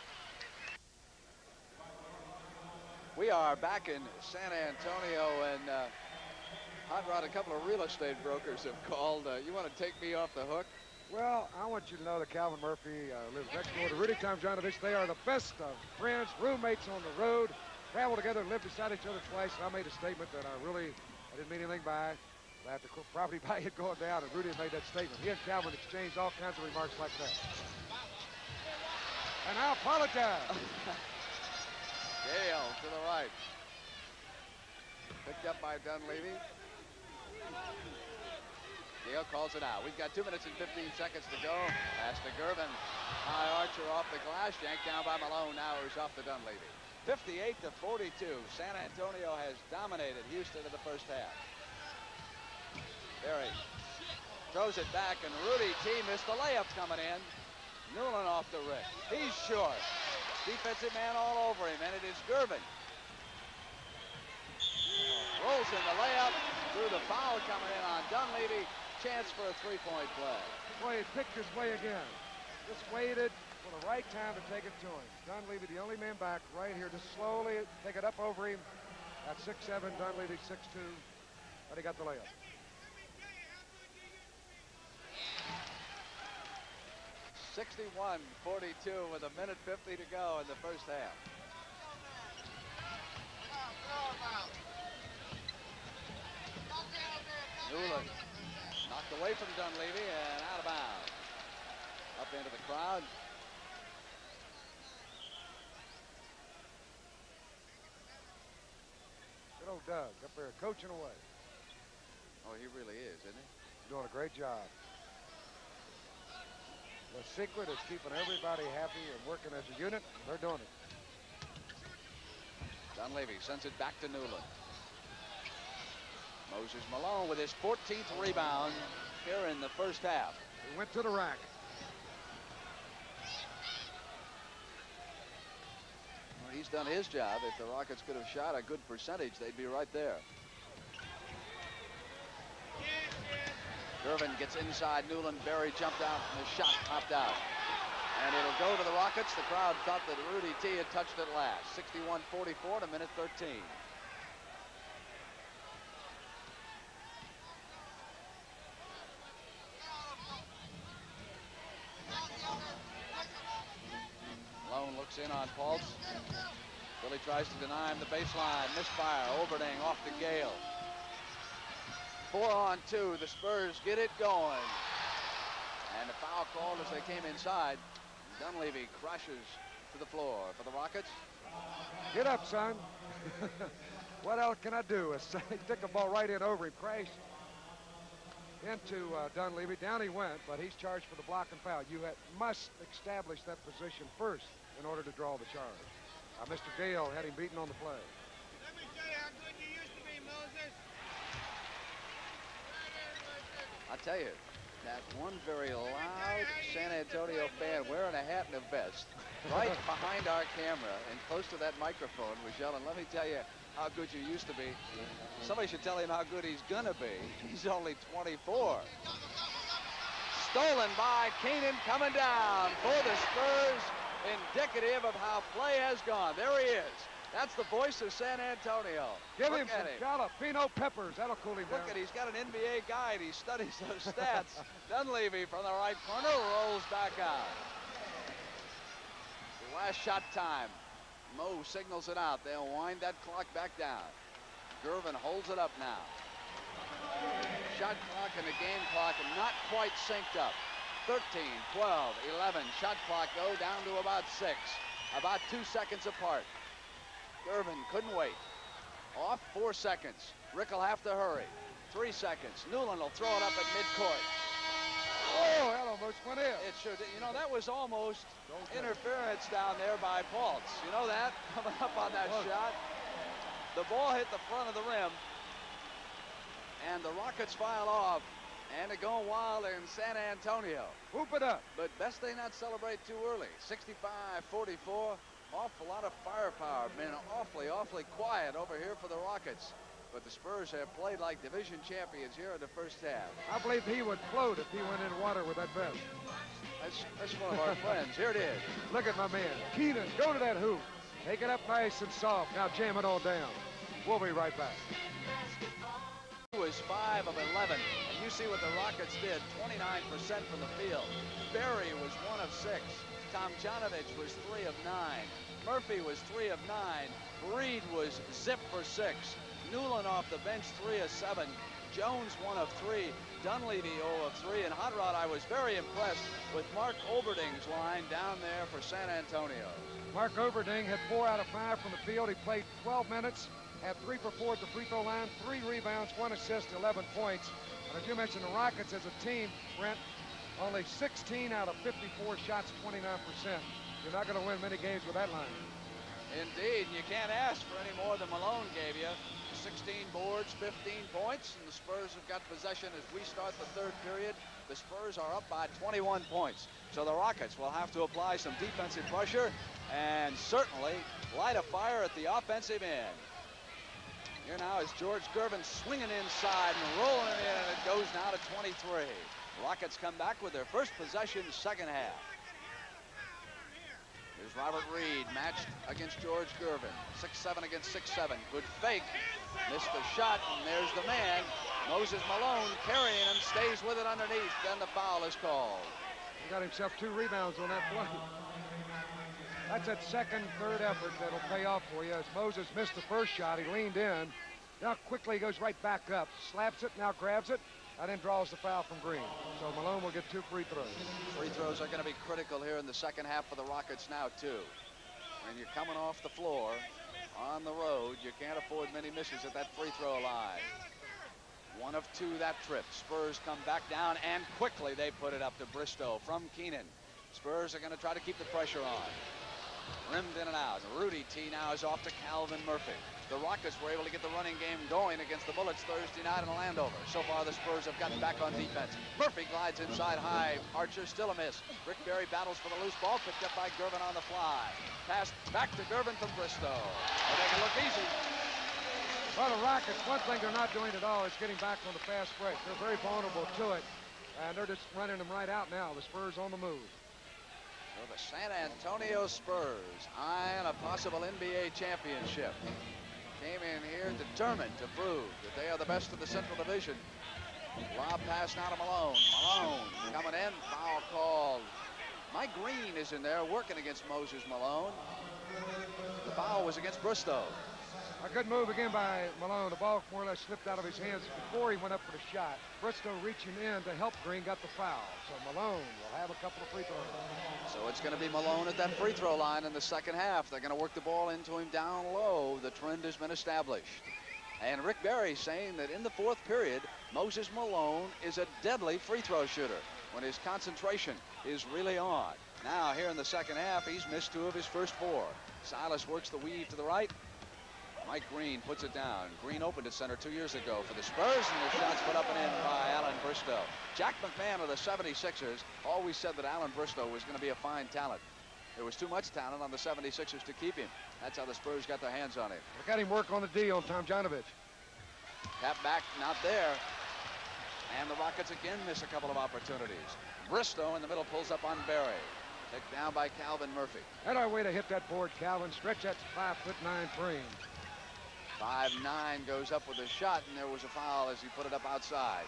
We are back in San Antonio, and Hot Rod, a couple of real estate brokers have called. You want to take me off the hook? Well, I want you to know that Calvin Murphy lives next door to Rudy Tomjanovich. They are the best of friends, roommates on the road, travel together, live beside each other twice. And I made a statement that I didn't mean anything by. That the property value had gone down, and Rudy had made that statement. He and Calvin exchanged all kinds of remarks like that. And I apologize. Gale to the right. Picked up by Dunleavy. Gale calls it out. We've got 2 minutes and 15 seconds to go. Pass to Gervin. High archer off the glass. Yanked down by Malone. Now he's off to Dunleavy. 58 to 42. San Antonio has dominated Houston in the first half. Berry throws it back, and Rudy T missed the layup coming in. Newland off the rim. He's short. Defensive man all over him, and it is Gervin. Rolls in the layup. Through the foul coming in on Dunleavy. Chance for a three-point play. Boy, he picked his way again. Just waited for the right time to take it to him. Dunleavy, the only man back right here, just slowly take it up over him. At 6'7", Dunleavy 6'2", but he got the layup. (61-42) with 1:50 to go in the first half. Newland knocked away from Dunleavy and out of bounds. Up into the crowd. Good old Doug up there coaching away. Oh, he really is, isn't he? Doing a great job. The secret is keeping everybody happy and working as a unit. They're doing it. Dunleavy sends it back to Newland. Moses Malone with his 14th rebound here in the first half. He went to the rack. Well, he's done his job. If the Rockets could have shot a good percentage, they'd be right there. Gervin gets inside Newland. Berry jumped out, and the shot popped out. And it'll go to the Rockets. The crowd thought that Rudy T had touched it last. 61-44 to minute 13. Malone looks in on Pulse. Billy tries to deny him the baseline. Misfire. Oberding off to Gale. 4-on-2. The Spurs get it going. And a foul called as they came inside. Dunleavy crashes to the floor for the Rockets. Get up, son. What else can I do? He took the ball right in over him, crashed into Dunleavy. Down he went, but he's charged for the block and foul. You must establish that position first in order to draw the charge. Mr. Gale had him beaten on the play. Let me tell you how good you used to be, Moses. I tell you, that one very loud San Antonio fan wearing a hat and a vest right behind our camera and close to that microphone was yelling, let me tell you how good you used to be. Somebody should tell him how good he's gonna be. He's only 24. Stolen by Keenan, coming down for the Spurs, indicative of how play has gone. There he is. That's the voice of San Antonio. Give Look him at some jalapeno peppers. That'll cool him down. Look at, he's got an NBA guide. He studies those stats. Dunleavy from the right corner rolls back out. Last shot time. Mo signals it out. They'll wind that clock back down. Gervin holds it up now. Shot clock and the game clock not quite synced up. 13, 12, 11. Shot clock go down to about 6. About 2 seconds apart. Gervin couldn't wait. Off 4 seconds. Rick will have to hurry. 3 seconds. Newland will throw it up at midcourt. Oh, that almost went in. It sure did. You know, that was almost interference down there by Paltz. You know that? Coming up on that shot. The ball hit the front of the rim, and the Rockets file off, and they're going wild in San Antonio. Whoop it up. But best they not celebrate too early. 65-44. Awful lot of firepower. Been awfully quiet over here for the Rockets. But the Spurs have played like division champions here in the first half. I believe he would float if he went in water with that vest. That's one of our friends. Here it is. Look at my man. Keenan, go to that hoop. Take it up nice and soft. Now jam it all down. We'll be right back. He was 5 of 11, and you see what the Rockets did. 29% from the field. Berry was 1 of 6. Tomjanovich was 3 of 9. Murphy was 3 of 9. Reed was zip for 6. Newland off the bench, 3 of 7. Jones, 1 of 3. Dunleavy, 0 of 3. And Hot Rod, I was very impressed with Mark Oberding's line down there for San Antonio. Mark Oberding had 4 out of 5 from the field. He played 12 minutes, had 3 for 4 at the free throw line, 3 rebounds, 1 assist, 11 points. And as you mentioned, the Rockets as a team, Brent, only 16 out of 54 shots, 29%. You're not going to win many games with that line. Indeed, and you can't ask for any more than Malone gave you. 16 boards, 15 points, and the Spurs have got possession as we start the third period. The Spurs are up by 21 points. So the Rockets will have to apply some defensive pressure and certainly light a fire at the offensive end. Here now is George Gervin swinging inside and rolling it in, and it goes now to 23. The Rockets come back with their first possession, second half. Here's Robert Reed matched against George Gervin. 6'7" against 6'7". Good fake. Missed the shot, and there's the man. Moses Malone carrying him, stays with it underneath. Then the foul is called. He got himself 2 rebounds on that play. That's that second, third effort that'll pay off for you. As Moses missed the first shot, he leaned in. Now quickly goes right back up. Slaps it, now grabs it, and then draws the foul from Green. So Malone will get 2 free throws. Free throws are going to be critical here in the second half for the Rockets now, too. When you're coming off the floor on the road, you can't afford many misses at that free throw line. 1 of 2 that trip. Spurs come back down, and quickly they put it up to Bristow from Keenan. Spurs are going to try to keep the pressure on. Rimmed in and out. Rudy T now is off to Calvin Murphy. The Rockets were able to get the running game going against the Bullets Thursday night in Landover. So far, the Spurs have gotten back on defense. Murphy glides inside high. Archer still a miss. Rick Barry battles for the loose ball, picked up by Gervin on the fly. Pass back to Gervin from Bristow. They make it look easy. Well, the Rockets, one thing they're not doing at all is getting back on the fast break. They're very vulnerable to it, and they're just running them right out now. The Spurs on the move. So the San Antonio Spurs, eyeing a possible NBA championship, came in here determined to prove that they are the best of the Central Division. Lob pass now to Malone. Malone coming in, foul called. Mike Green is in there working against Moses Malone. The foul was against Bristow. A good move again by Malone. The ball more or less slipped out of his hands before he went up for the shot. Bristow reaching in to help Green got the foul. So Malone will have a couple of free throws. So it's going to be Malone at that free throw line in the second half. They're going to work the ball into him down low. The trend has been established. And Rick Barry saying that in the fourth period, Moses Malone is a deadly free throw shooter when his concentration is really on. Now here in the second half, he's missed 2 of his first 4. Silas works the weave to the right. Mike Green puts it down. Green opened at center 2 years ago for the Spurs, and the shot's put up and in by Alan Bristow. Jack McMahon of the 76ers always said that Alan Bristow was going to be a fine talent. There was too much talent on the 76ers to keep him. That's how the Spurs got their hands on him. Look at him work on the D on Tomjanovich. Tap back, not there. And the Rockets again miss a couple of opportunities. Bristow in the middle pulls up on Barry. Picked down by Calvin Murphy. And our way to hit that board, Calvin. Stretch that 5'9" frame. 5'9" goes up with a shot, and there was a foul as he put it up outside.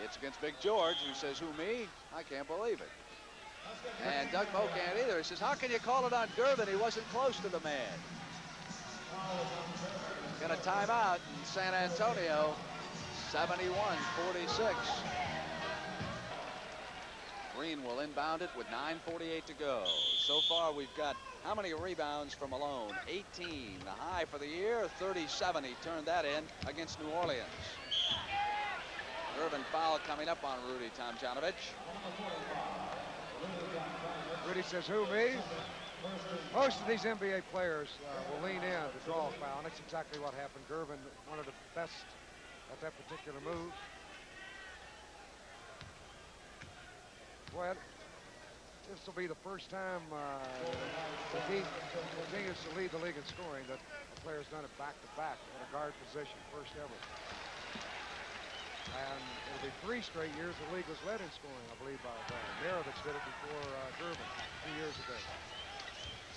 It's against Big George, who says, "Who, me? I can't believe it." And Doug Moe can't either. He says, "How can you call it on Gervin? He wasn't close to the man." Gonna time out in San Antonio, 71-46. Green will inbound it with 9:48 to go. So far, we've got how many rebounds from Malone? 18. The high for the year, 37. He turned that in against New Orleans. Gervin foul coming up on Rudy Tomjanovich. Rudy says, who, me? Most of these NBA players will lean in to draw a foul, and that's exactly what happened. Gervin, one of the best at that particular move. Well, this will be the first time the team continues to lead the league in scoring that a player's done it back-to-back in a guard position, first ever. And it'll be 3 straight years the league was led in scoring, I believe, by Maravich did it before Gervin 2 years ago.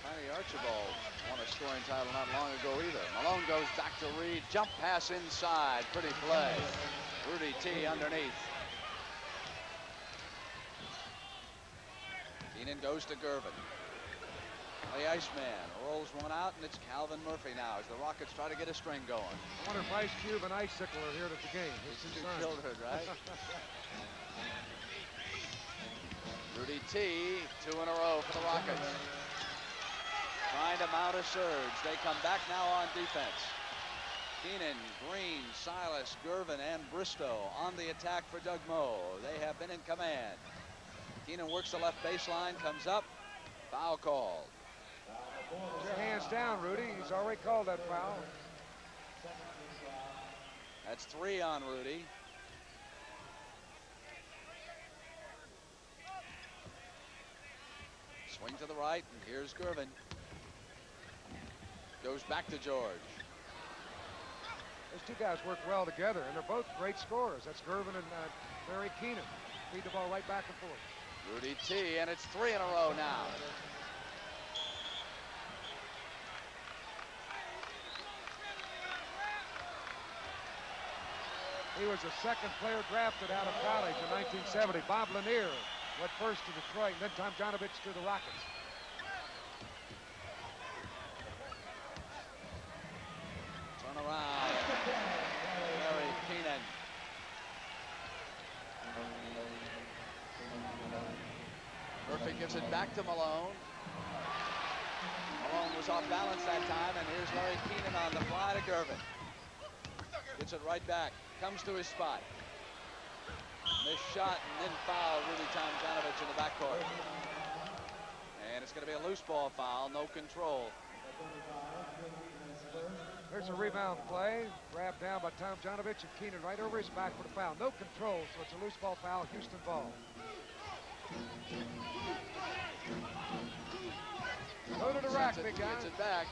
Tiny Archibald won a scoring title not long ago either. Malone goes back to Reed. Jump pass inside. Pretty play. Rudy T underneath. Keenan goes to Gervin. The Iceman rolls one out, and it's Calvin Murphy now as the Rockets try to get a string going. I wonder if Ice Cube and Icicle are here at the game. It's two children, right? Rudy T, 2 in a row for the Rockets. Trying to mount a surge. They come back now on defense. Keenan, Green, Silas, Gervin, and Bristow on the attack for Doug Moe. They have been in command. Keenan works the left baseline, comes up, foul called. Put your hands down, Rudy. He's already called that foul. That's 3 on Rudy. Swing to the right, and here's Gervin. Goes back to George. Those two guys work well together, and they're both great scorers. That's Gervin and Barry Keenan. Feed the ball right back and forth. Rudy T, and it's 3 in a row now. He was the second player drafted out of college in 1970. Bob Lanier went first to Detroit, and then Tomjanovich to the Rockets. Turn around. Barry Keenan. Murphy gives it back to Malone. Malone was off balance that time, and here's Larry Keenan on the fly to Gervin. Gets it right back. Comes to his spot. Missed shot and then foul Rudy Tomjanovich in the backcourt. And it's going to be a loose ball foul, no control. There's a rebound play. Grabbed down by Tomjanovich and Keenan right over his back for the foul. No control, so it's a loose ball foul, Houston ball. Go to the rack, big guy. Gets it back.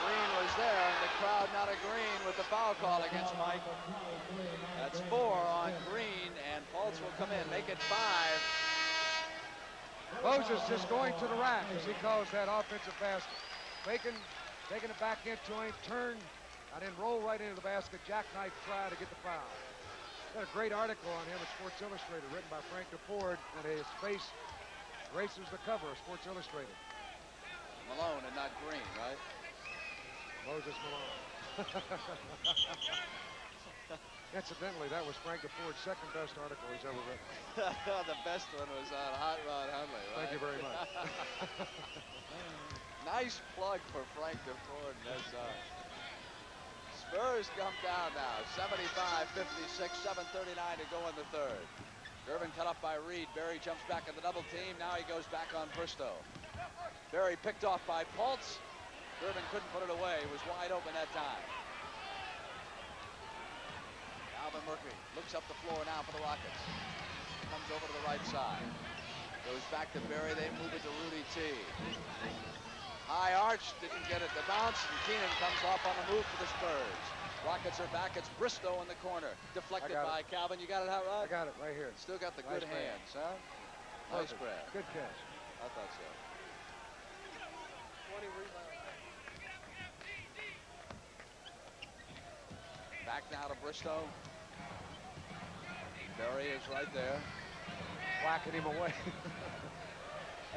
Green was there, and the crowd not agreeing with the foul call against Mike. That's 4 on Green, and Fultz will come in, make it 5. Moses just going to the rack as he calls that offensive basket. Taking it back into him, turn, and then roll right into the basket. Jackknife try to get the foul. Got a great article on him at Sports Illustrated, written by Frank DeFord, and his face graces the cover of Sports Illustrated. Malone and not Green, right? Moses Malone. Incidentally, that was Frank DeFord's second best article he's ever written. The best one was on Hot Rod Hundley, right? Thank you very much. Nice plug for Frank DeFord. Spurs come down now, 75-56, 7:39 to go in the third. Gervin cut up by Reed. Barry jumps back in the double team. Now he goes back on Bristow. Barry picked off by Fultz. Gervin couldn't put it away. He was wide open that time. Calvin Murphy looks up the floor now for the Rockets. Comes over to the right side. Goes back to Barry. They move it to Rudy T. High arch, didn't get it to bounce, and Keenan comes off on the move for the Spurs. Rockets are back. It's Bristow in the corner. Deflected by Calvin. You got it out right? I got it right here. Still got the Nice good grab. hands, huh? Nice grab. Good catch. I thought so. Back now to Bristow. Barry is right there. Whacking him away.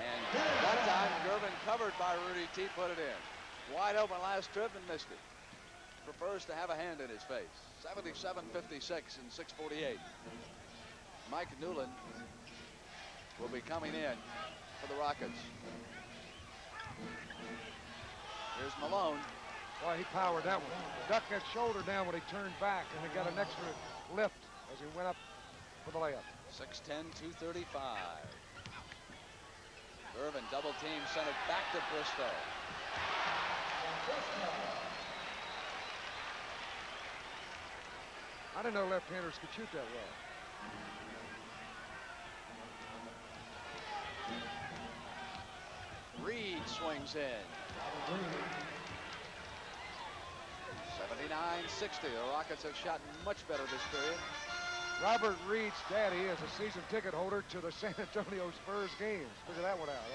And that time, Gervin covered by Rudy T. put it in. Wide open last trip and missed it. Prefers to have a hand in his face. 77-56 and 6:48. Mike Newland will be coming in for the Rockets. Here's Malone. Boy, he powered that one. Ducked that shoulder down when he turned back, and he got an extra lift as he went up for the layup. 6'10", 235. Irvin double team, sent it back to Bristow. I didn't know left-handers could shoot that well. Reed swings in. 79-60. The Rockets have shot much better this period. Robert Reed's daddy is a season ticket holder to the San Antonio Spurs games. Figure that one out.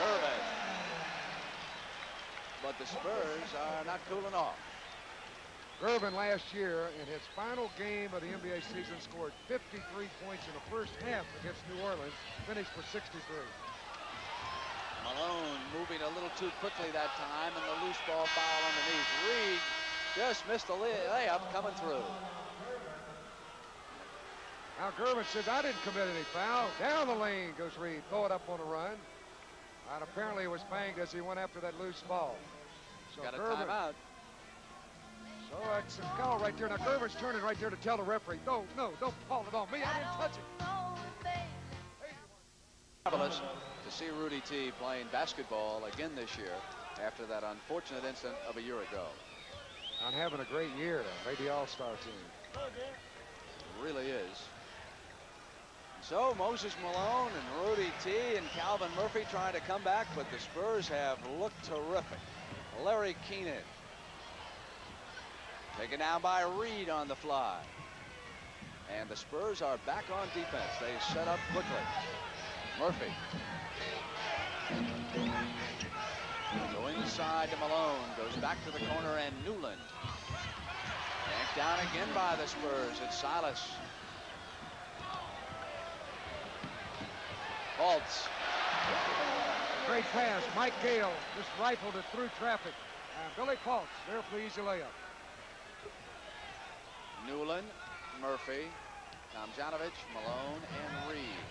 Irvin. But the Spurs are not cooling off. Irvin last year in his final game of the NBA season scored 53 points in the first half against New Orleans, finished for 63. Malone moving a little too quickly that time, and the loose ball foul underneath. Reed just missed the layup coming through. Now Gervin says, I didn't commit any foul. Down the lane goes Reed, throw it up on a run. And apparently it was banged as he went after that loose ball. So Got a Gervin, timeout. so that's a call right there. Now Gervin's turning right there to tell the referee, no, don't call it on me. I didn't touch it. Marvelous to see Rudy T playing basketball again this year after that unfortunate incident of a year ago. I'm having a great year. Maybe all-star team. It really is. So Moses Malone and Rudy T and Calvin Murphy trying to come back, but the Spurs have looked terrific. Larry Keenan taken down by Reed on the fly. And the Spurs are back on defense. They set up quickly. Murphy. Going inside to Malone. Goes back to the corner, and Newland. Yanked down again by the Spurs. It's Silas. Fultz. Great pass. Mike Gale just rifled it through traffic. And Billy Fultz there for the easy layup. Newland, Murphy, Tomjanovich, Malone, and Reed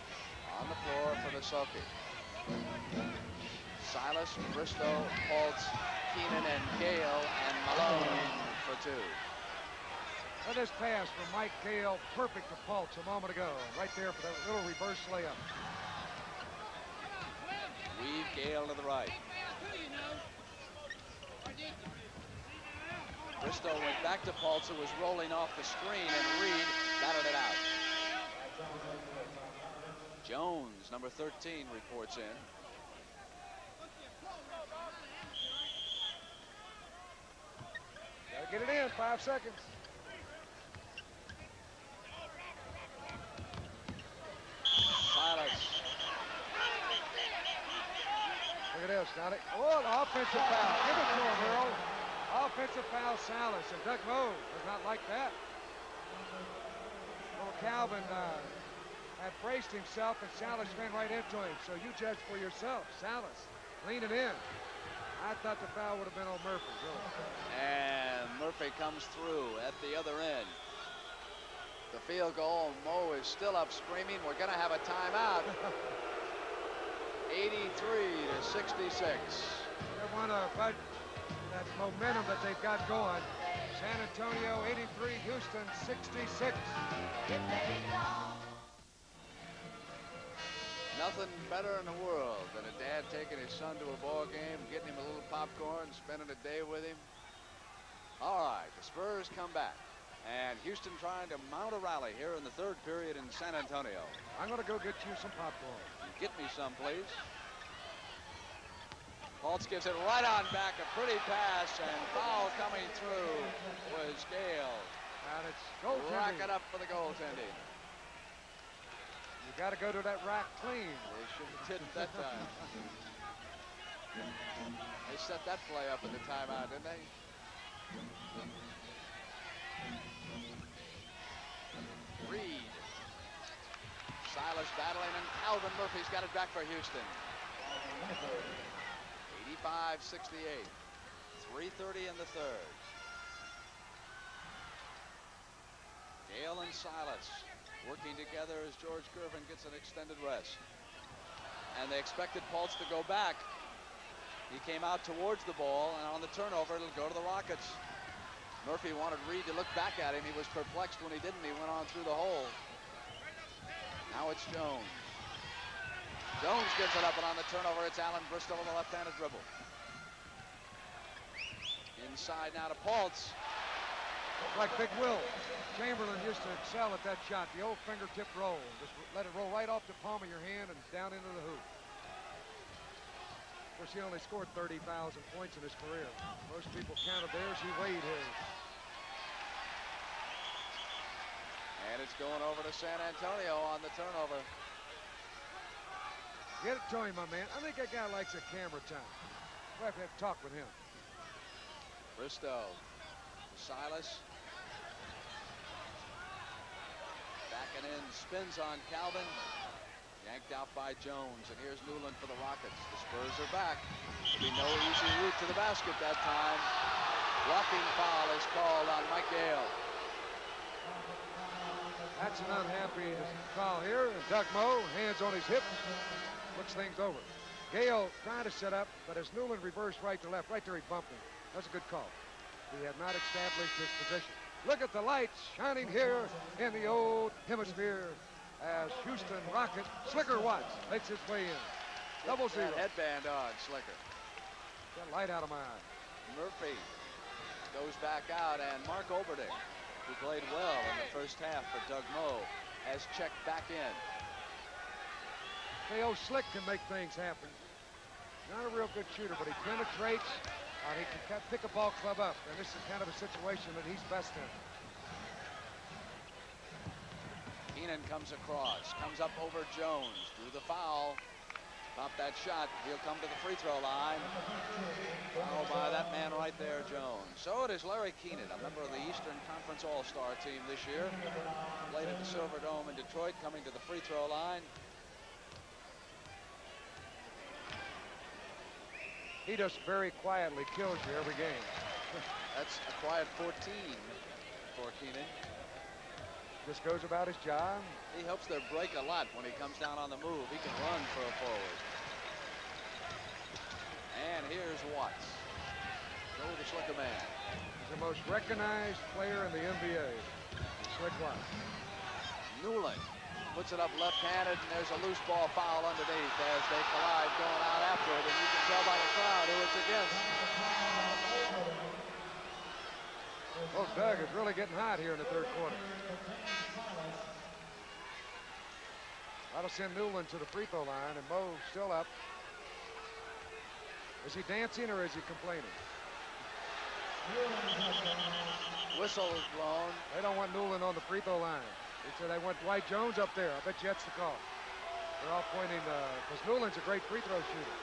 on the floor for the Sulky. Silas, Bristow, Fultz, Keenan, and Gale, and Malone for two. And this pass from Mike Gale, perfect to Fultz a moment ago. Right there for that little reverse layup. Weave Gale to the right. Bristow went back to Fultz, who was rolling off the screen, and Reed batted it out. Jones, number 13, reports in. Gotta get it in, 5 seconds. Silas. Look at this, Johnny. Oh, the offensive foul. Give it to him, Earl. Offensive foul, Salas, and Doug Moe does not like that. Well, Calvin had braced himself, and Salas ran right into him. So you judge for yourself. Salas leaning in. I thought the foul would have been on Murphy, really. And Murphy comes through at the other end. The field goal, Moe is still up screaming, we're going to have a timeout. 83 to 66. They want to fight that momentum that they've got going. San Antonio 83, Houston 66. Nothing better in the world than a dad taking his son to a ball game, getting him a little popcorn, spending a day with him. All right, the Spurs come back. And Houston trying to mount a rally here in the third period in San Antonio. I'm going to go get you some popcorn. Get me some, please. Fultz gives it right on back, a pretty pass, and foul coming through was Gale. And it's goaltending. Rack it up for the goaltending. You got to go to that rack clean. They shouldn't have did it that time. They set that play up in the timeout, didn't they? Reed. Silas battling, and Calvin Murphy's got it back for Houston. 85-68. 3:30 in the third. Gale and Silas. working together as George Gervin gets an extended rest. And they expected Pulse to go back. He came out towards the ball, and on the turnover, it'll go to the Rockets. Murphy wanted Reed to look back at him. He was perplexed when he didn't. He went on through the hole. Now it's Jones. Jones gives it up, and on the turnover, it's Alan Bristol on the left-handed dribble. Inside now to Pulse. Like Big Will. Chamberlain used to excel at that shot, the old fingertip roll. Just let it roll right off the palm of your hand and down into the hoop. Of course, he only scored 30,000 points in his career. Most people counted theirs, he weighed his. And it's going over to San Antonio on the turnover. Get it to him, my man. I think that guy likes a camera time. We'll have to talk with him. Bristow to Silas. Backing in, spins on Calvin. Yanked out by Jones, and here's Newland for the Rockets. The Spurs are back. There'll be no easy route to the basket that time. Blocking foul is called on Mike Gale. That's an unhappy foul here. And Doug Moe, hands on his hip, looks things over. Gale trying to set up, but as Newland reversed right to left, right there he bumped him. That's a good call. He had not established his position. Look at the lights shining here in the old hemisphere as Houston Rocket Slicker Watts makes his way in. Double zero. That headband on Slicker. Got light out of my eye. Murphy goes back out, and Mark Oberding, who played well in the first half for Doug Moe, has checked back in. K.O. Slick can make things happen. Not a real good shooter, but he penetrates. He can pick a ball club up, and this is kind of a situation that he's best in. Keenan comes across, comes up over Jones, drew the foul. Pop that shot, he'll come to the free throw line. Fouled by that man right there, Jones. So it is Larry Keenan, a member of the Eastern Conference All-Star team this year. Played at the Silver Dome in Detroit, coming to the free throw line. He just very quietly kills you every game. That's a quiet 14 for Keenan. Just goes about his job. He helps their break a lot when he comes down on the move. He can run for a forward. And here's Watts. Go to the Slicker man. He's the most recognized player in the NBA. Slick Watts. Newland puts it up left-handed, and there's a loose ball foul underneath as they collide going out after it, and you can tell by the crowd who it's against. Oh, Doug is really getting hot here in the third quarter. That'll send Newland to the free throw line, and Moe still up. Is he dancing or is he complaining? Whistle is blown. They don't want Newland on the free throw line. They said they want Dwight Jones up there. I bet you that's the call. They're all pointing, because Newland's a great free throw shooter.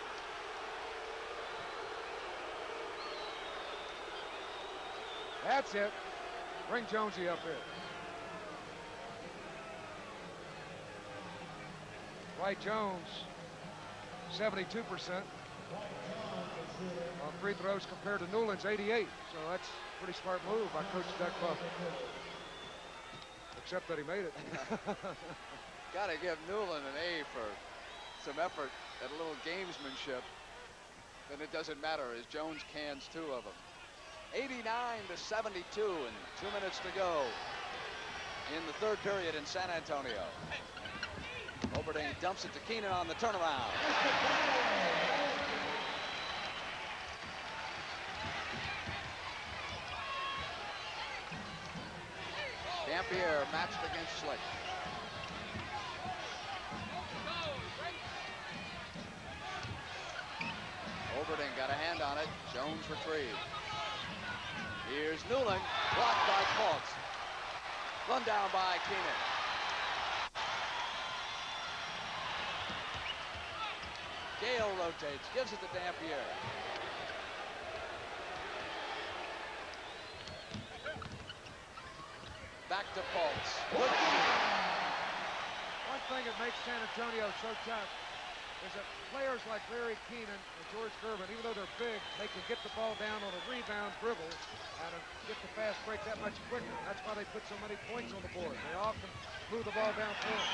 That's it. Bring Jonesy up here. Dwight Jones, 72% on free throws compared to Newland's 88. So that's a pretty smart move by Coach Doug Moe. Except that he made it. Got to give Newland an A for some effort at a little gamesmanship. Then it doesn't matter as Jones cans two of them. 89-72 and 2 minutes to go in the third period in San Antonio. Oberding dumps it to Keenan on the turnaround. Dampier matched against Slick. Oberding got a hand on it. Jones retrieved. Here's Newland, blocked by Fultz. Run down by Keenan. Gale rotates, gives it to Dampier. Back to Fultz. One thing that makes San Antonio so tough, is that players like Larry Keenan and George Gervin, even though they're big, they can get the ball down on a rebound dribble and get the fast break that much quicker. That's why they put so many points on the board. They often move the ball downfield.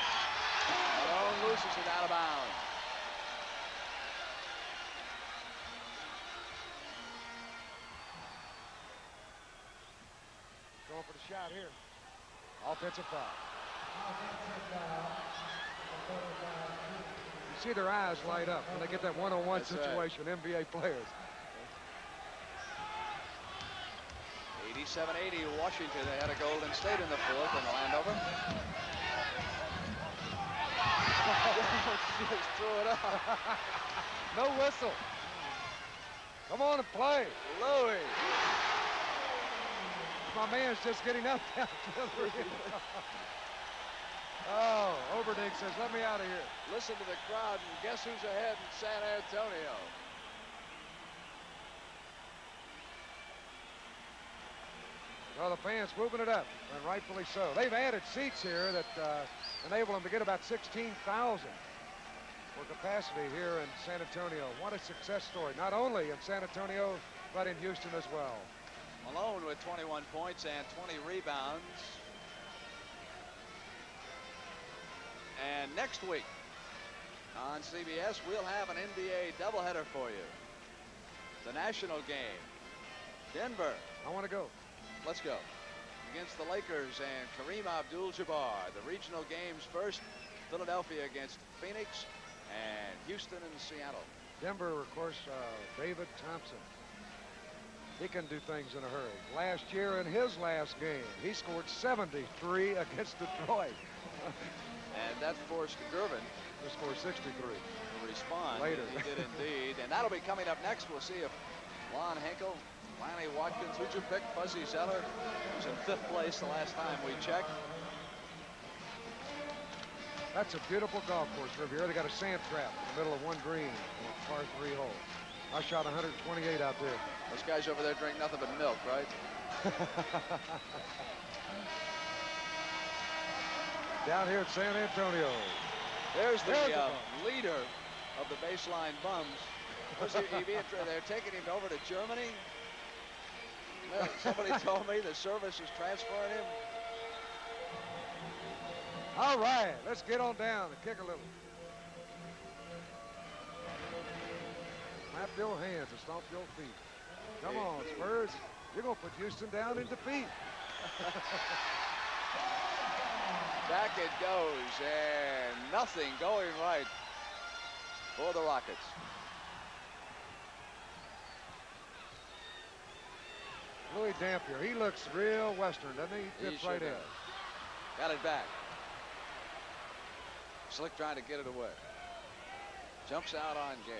Malone loses it out of bounds. Going for the shot here. Offensive foul. You see their eyes light up when they get that one-on-one situation, NBA players. 87-80 Washington. They had a Golden State in the fourth in the Landover. Just threw it up. No whistle. Come on and play. Louis. My man's just getting up down. Oh, Oberding says, let me out of here. Listen to the crowd, and guess who's ahead in San Antonio? Well, the fans moving it up, and rightfully so. They've added seats here that enable them to get about 16,000 for capacity here in San Antonio. What a success story, not only in San Antonio, but in Houston as well. Malone with 21 points and 20 rebounds. And next week on CBS, we'll have an NBA doubleheader for you. The national game, Denver. I want to go. Let's go. Against the Lakers and Kareem Abdul-Jabbar. The regional games first, Philadelphia against Phoenix and Houston and Seattle. Denver, of course, David Thompson. He can do things in a hurry. Last year in his last game, he scored 73 against Detroit. And that forced Gervin to score 63. To respond. Later. He did indeed. And that'll be coming up next. We'll see if Lon Henkel, Lanny Watkins, who'd you pick? Fuzzy Zeller, who's in 5th place the last time we checked. That's a beautiful golf course, Riviera. They got a sand trap in the middle of one green on a par 3 hole. I shot 128 out there. Those guys over there drink nothing but milk, right? Down here at San Antonio. There's the leader of the baseline bums. They're taking him over to Germany. Somebody told me the service is transferring him. All right, let's get on down and kick a little. Clap your hands and stomp your feet. Come on, Spurs. You're going to put Houston down in defeat. Back it goes, and nothing going right for the Rockets. Louis Dampier, he looks real Western, doesn't he? He fits right in. Got it back. Slick trying to get it away. Jumps out on Gale.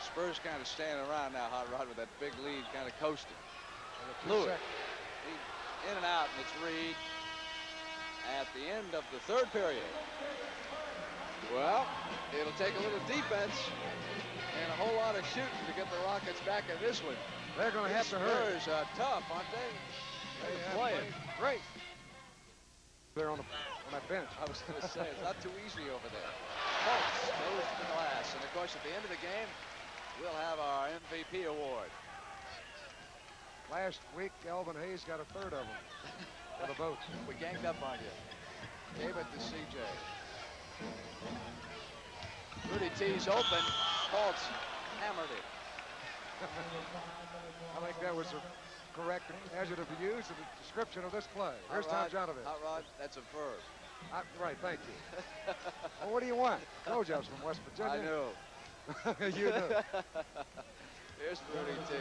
Spurs kind of standing around now, Hot Rod, with that big lead kind of coasting. Lewis, in and out, and it's Reed at the end of the 3rd period. Well, it'll take a little defense and a whole lot of shooting to get the Rockets back in this one. They're going to have to hurry. Spurs are tough, aren't they? They're playing great. They're on that bench. I was going to say, it's not too easy over there. Fultz goes to the glass. And, of course, at the end of the game, we'll have our MVP award. Last week, Elvin Hayes got a 3rd of them for the votes. We ganged up on you. Gave it to C.J. Rudy T's open. Fultz hammered it. I think that was a correct adjective to use in the description of this play. Here's Tom Jonovich. Hot Rod, that's a verb. Right, thank you. Well, what do you want? Blowjobs from West Virginia. I know. You know. Here's Rudy T.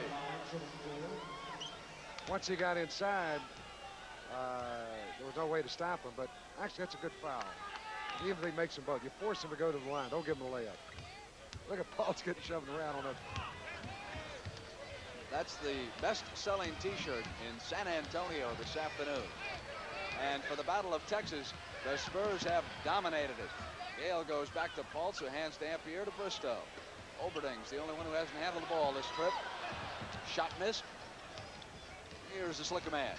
Once he got inside, there was no way to stop him, but actually that's a good foul. Even if he makes them both, you force him to go to the line. Don't give him a layup. Look at Paul's getting shoved around on that. That's the best-selling T-shirt in San Antonio this afternoon. And for the Battle of Texas, the Spurs have dominated it. Gale goes back to Fultz, who hands Dampier to Bristow. Oberding's the only one who hasn't handled the ball this trip. Shot missed. Here's the slicker man.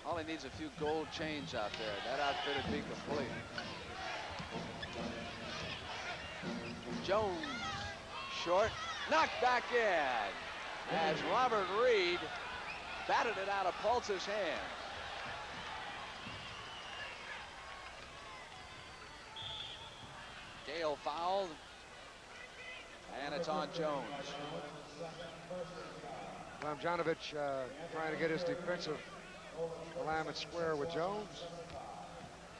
All he needs a few gold chains out there. That outfit would be complete. Jones, short, knocked back in as Robert Reed batted it out of Pultz's hand. Gale fouled, and it's on Jones. Blamjanovic trying to get his defensive alignment square with Jones.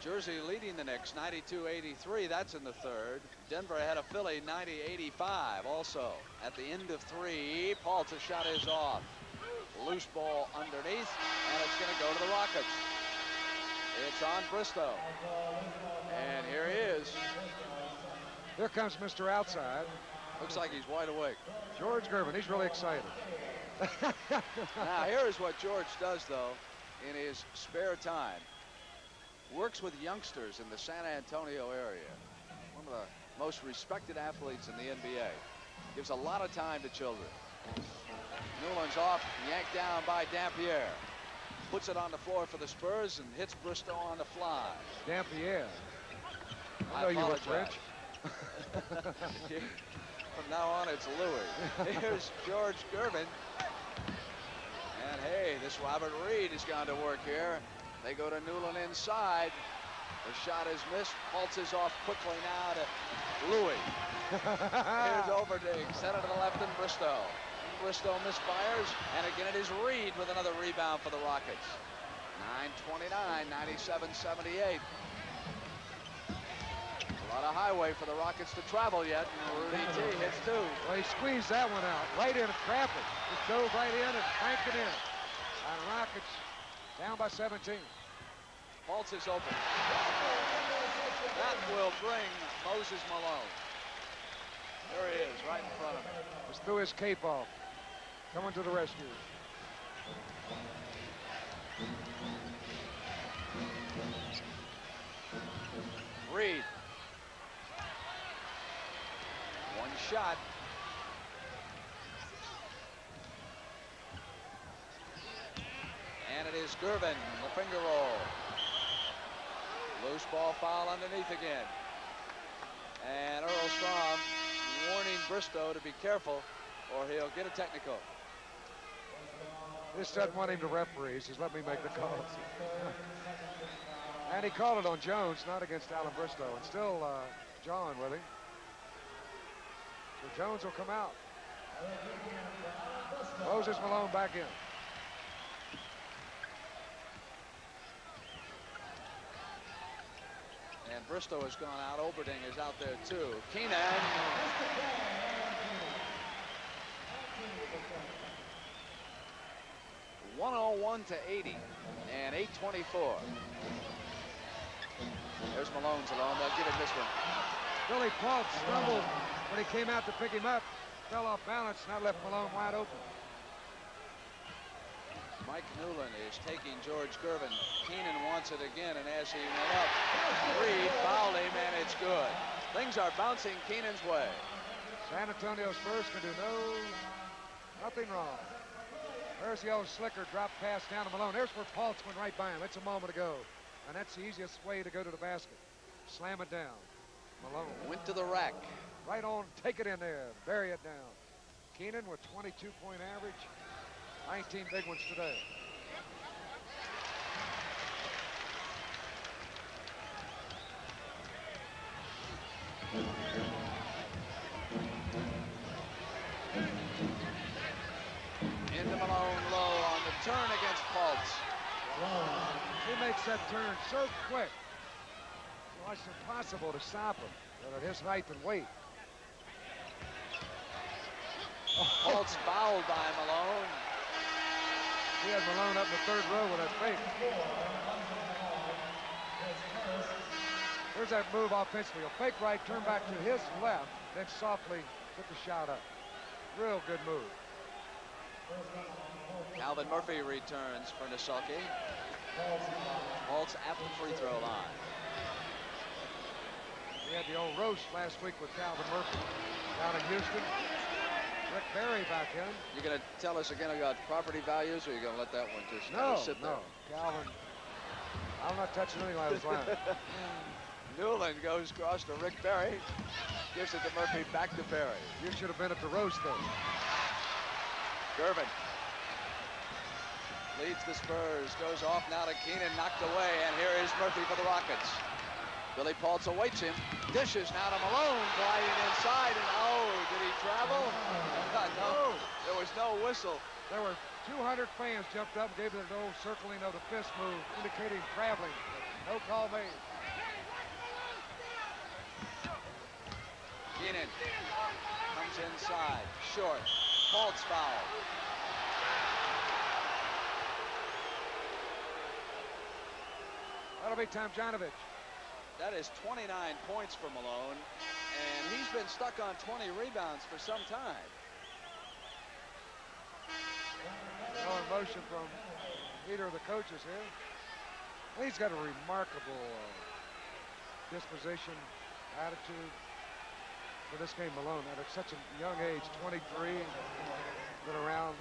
Jersey leading the Knicks 92-83. That's in the third. Denver ahead of Philly 90-85. Also at the end of three, Pultz's shot is off. Loose ball underneath, and it's going to go to the Rockets. It's on Bristow. And here he is. Here comes Mr. Outside. Looks like he's wide awake. George Gervin, he's really excited. Now, here is what George does, though, in his spare time. Works with youngsters in the San Antonio area. One of the most respected athletes in the NBA. Gives a lot of time to children. Newland's off, yanked down by Dampier. Puts it on the floor for the Spurs and hits Bristow on the fly. Dampier. I know you were apologize. From now on, it's Louis. Here's George Gervin. And hey, this Robert Reed has gone to work here. They go to Newland inside. The shot is missed. Pultz is off quickly now to Louis. Here's Overdig. Sent it to the left and Bristow. Bristow misfires. And again it is Reed with another rebound for the Rockets. 9:29, 97-78. A lot of highway for the Rockets to travel yet. And Rudy T hits two. Well, he squeezed that one out. Right in traffic. Just dove right in and cranked it in. And Rockets down by 17. Pultz is open. That will bring Moses Malone. There he is, right in front of him. Just threw his cape off. Coming to the rescue. Reed. One shot. And it is Gervin, the finger roll. Loose ball foul underneath again. And Earl Strom warning Bristow to be careful or he'll get a technical. This doesn't want him to referee. He says, let me make the call. And he called it on Jones, not against Alan Bristow. And still John with him. So Jones will come out. Moses Malone back in. And Bristow has gone out. Oberding is out there too. Keenan. 101-80 and 8:24. There's Malone's alone. They'll give it this one. Billy Paul stumbled when he came out to pick him up. Fell off balance, and that left Malone wide open. Mike Newland is taking George Gervin. Keenan wants it again, and as he went up, Reed fouled him, and it's good. Things are bouncing Keenan's way. San Antonio Spurs can do nothing wrong. There's the old slicker drop pass down to Malone. There's where Paultz went right by him. It's a moment ago. And that's the easiest way to go to the basket. Slam it down. Malone Went to the rack. right on, take it in there, bury it down. Keenan with 22-point average, 19 big ones today. Into Malone low on the turn against Pultz. He makes that turn so quick. Well, it's impossible to stop him at his height and weight. Pultz fouled by Malone. He had Malone up in the third row with that fake. Here's that move offensively. A fake right, turn back to his left, then softly put the shot up. Real good move. Calvin Murphy returns for Nisaki. Pultz at the free throw line. We had the old roast last week with Calvin Murphy down in Houston. Rick Barry back in. You're going to tell us again about property values, or you're going to let that one just No, sit there? no. Calvin, I'm not touching anything I was lying. Newland goes across to Rick Barry. Gives it to Murphy, back to Barry. You should have been at the roast thing. Gervin leads the Spurs, goes off now to Keenan, knocked away, and here is Murphy for the Rockets. Billy Paultz awaits him, dishes now to Malone, gliding inside, and oh, did he travel? No, there was no whistle. There were 200 fans jumped up and gave it an old circling of the fist move, indicating traveling. No call made. Keenan comes inside, short, Paultz foul. That'll be Tomjanovich. That is 29 points for Malone, and he's been stuck on 20 rebounds for some time. No emotion from either of the coaches here. He's got a remarkable disposition, attitude for this game, Malone. At such a young age, 23, been around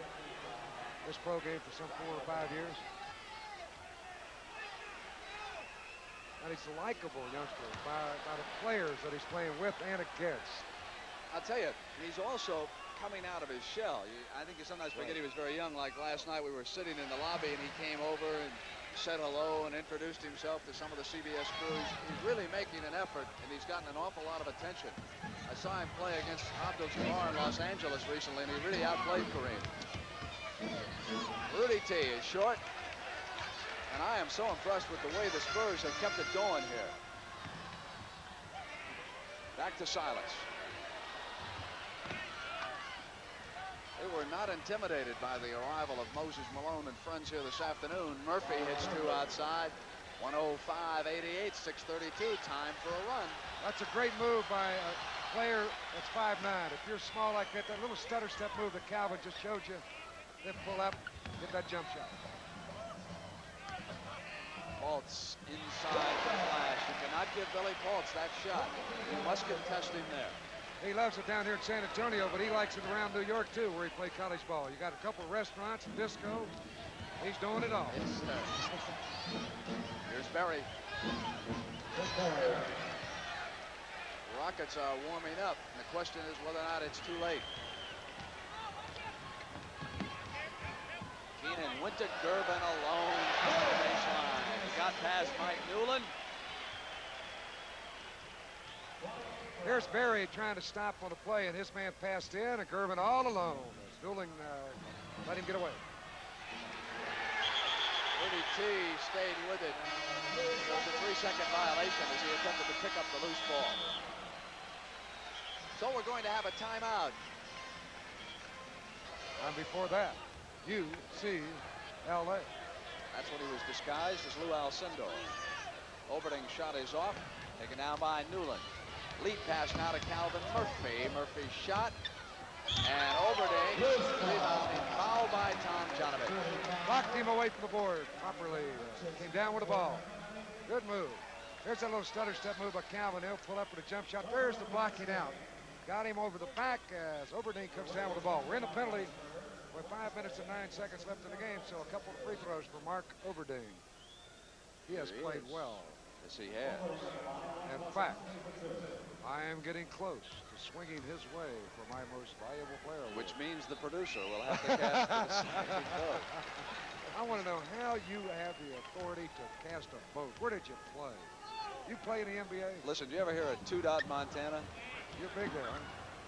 this pro game for some 4 or 5 years. And he's a likable youngster by the players that he's playing with and against. I'll tell you, he's also coming out of his shell. I think you sometimes forget he was very young. Like last night, we were sitting in the lobby, and he came over and said hello and introduced himself to some of the CBS crews. He's really making an effort, and he's gotten an awful lot of attention. I saw him play against Abdul-Jabbar in Los Angeles recently, and he really outplayed Kareem. Rudy T is short. And I am so impressed with the way the Spurs have kept it going here. Back to Silas. They were not intimidated by the arrival of Moses Malone and friends here this afternoon. Murphy hits 2 outside. 105-88, 6:32, time for a run. That's a great move by a player that's 5'9". If you're small like that, that little stutter step move that Calvin just showed you, then pull up, get that jump shot. Paultz inside the flash. You cannot give Billy Paultz that shot. You must contest him there. He loves it down here in San Antonio, but he likes it around New York too, where he played college ball. You got a couple of restaurants, a disco. He's doing it all. It's, here's Barry. Rockets are warming up, and the question is whether or not it's too late. Keenan went to Gervin alone from the baseline. He got past Mike Newland. Here's Barry trying to stop on the play, and his man passed in, and Gervin all alone. As Newland let him get away. Rudy T stayed with it. It was a 3-second violation as he attempted to pick up the loose ball. So we're going to have a timeout. And before that, UCLA. That's when he was disguised as Lou Alcindor. Oberding's shot is off. Taken down by Newland. Lead pass now to Calvin Murphy. Murphy's shot. And Oberding rebounding. Foul by Tomjanovich. Blocked him away from the board properly. Came down with the ball. Good move. There's that little stutter step move by Calvin. He'll pull up for the jump shot. There's the blocking out. Got him over the back as Oberding comes down with the ball. We're in the penalty with 5 minutes and 9 seconds left in the game, so a couple of free throws for Mark Oberding. He has played well. Yes, he has. In fact, I am getting close to swinging his way for my most valuable player award. Which means the producer will have to cast the deciding vote. I want to know how you have the authority to cast a vote. Where did you play? You play in the NBA? Listen, do you ever hear of 2 Dot Montana? You're big there, huh?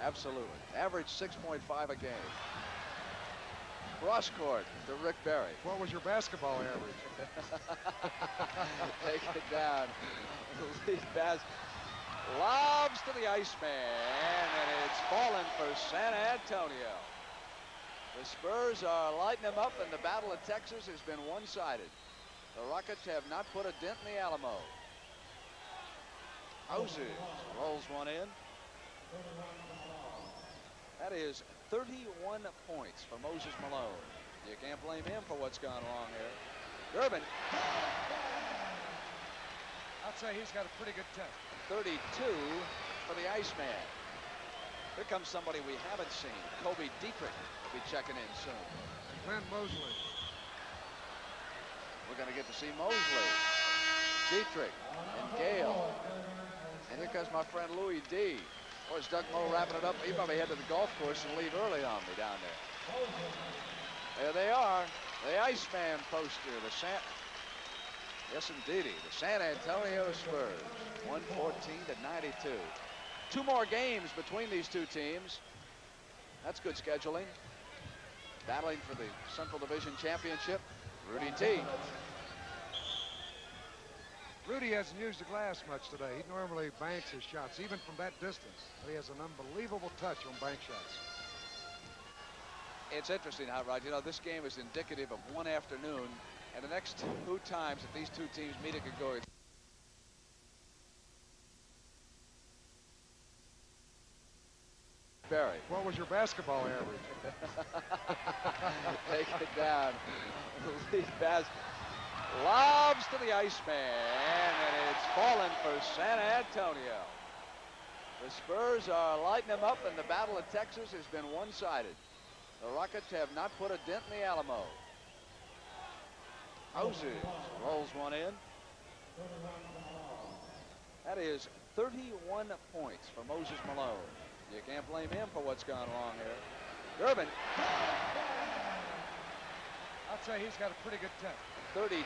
Absolutely. Average 6.5 a game. Cross court to Rick Barry. What was your basketball average? Take it down. Lead pass. Lobs to the Iceman, and it's fallen for San Antonio. The Spurs are lighting them up, and the Battle of Texas has been one-sided. The Rockets have not put a dent in the Alamo. Moses rolls one in. That is 31 points for Moses Malone. You can't blame him for what's gone wrong here. Gervin. I'd say he's got a pretty good test. 32 for the Iceman. Here comes somebody we haven't seen. Kobe Dietrich will be checking in soon. Glenn Mosley. We're going to get to see Mosley, Dietrich, and Gale. And here comes my friend Louis D. Or is Doug Moe wrapping it up? He probably head to the golf course and leave early on me down there. There they are. The Iceman poster. Yes, indeedy. The San Antonio Spurs. 114-92. 2 more games between these two teams. That's good scheduling. Battling for the Central Division Championship, Rudy T. Rudy hasn't used the glass much today. He normally banks his shots, even from that distance. He has an unbelievable touch on bank shots. It's interesting how, Rod, you know, this game is indicative of one afternoon, and the next 2 times that these two teams meet, it could go. Barry. What was your basketball average? Take it down. Lead pass lobs to the Iceman, and it's fallen for San Antonio. The Spurs are lighting them up, and the Battle of Texas has been one-sided. The Rockets have not put a dent in the Alamo. Moses rolls one in. That is 31 points for Moses Malone. You can't blame him for what's gone wrong here. Durbin. I'd say he's got a pretty good touch. 32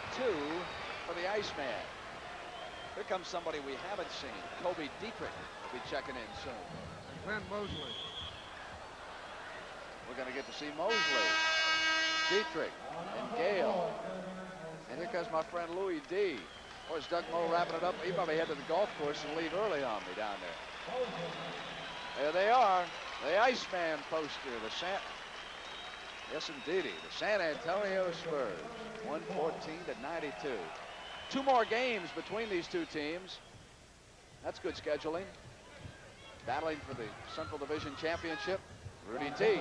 for the Iceman. Here comes somebody we haven't seen. Kobe Dietrich will be checking in soon. Glenn Mosley. We're going to get to see Mosley, Dietrich, and Gale. And here comes my friend Louis D. Or is Doug Moe wrapping it up? He probably head to the golf course and leave early on me down there. There they are. The Iceman poster. Yes, indeedy. The San Antonio Spurs. 114-92. 2 more games between these two teams. That's good scheduling. Battling for the Central Division Championship, Rudy T.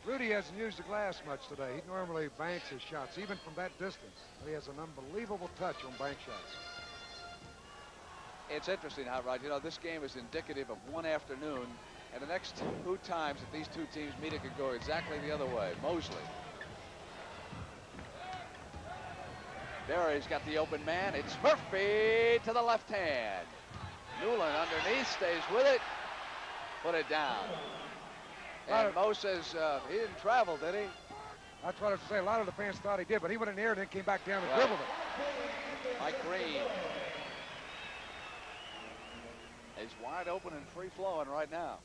Rudy hasn't used the glass much today. He normally banks his shots, even from that distance. He has an unbelievable touch on bank shots. It's interesting how, Rod, you know, this game is indicative of one afternoon, and the next 2 times that these two teams meet, it could go exactly the other way. Mosley. Barry's got the open man. It's Murphy to the left hand. Newland underneath, stays with it. Put it down. And Mo says he didn't travel, did he? That's what I was saying. A lot of the fans thought he did, but he went in the air and then came back down and dribbled it. Mike Green is wide open and free-flowing right now.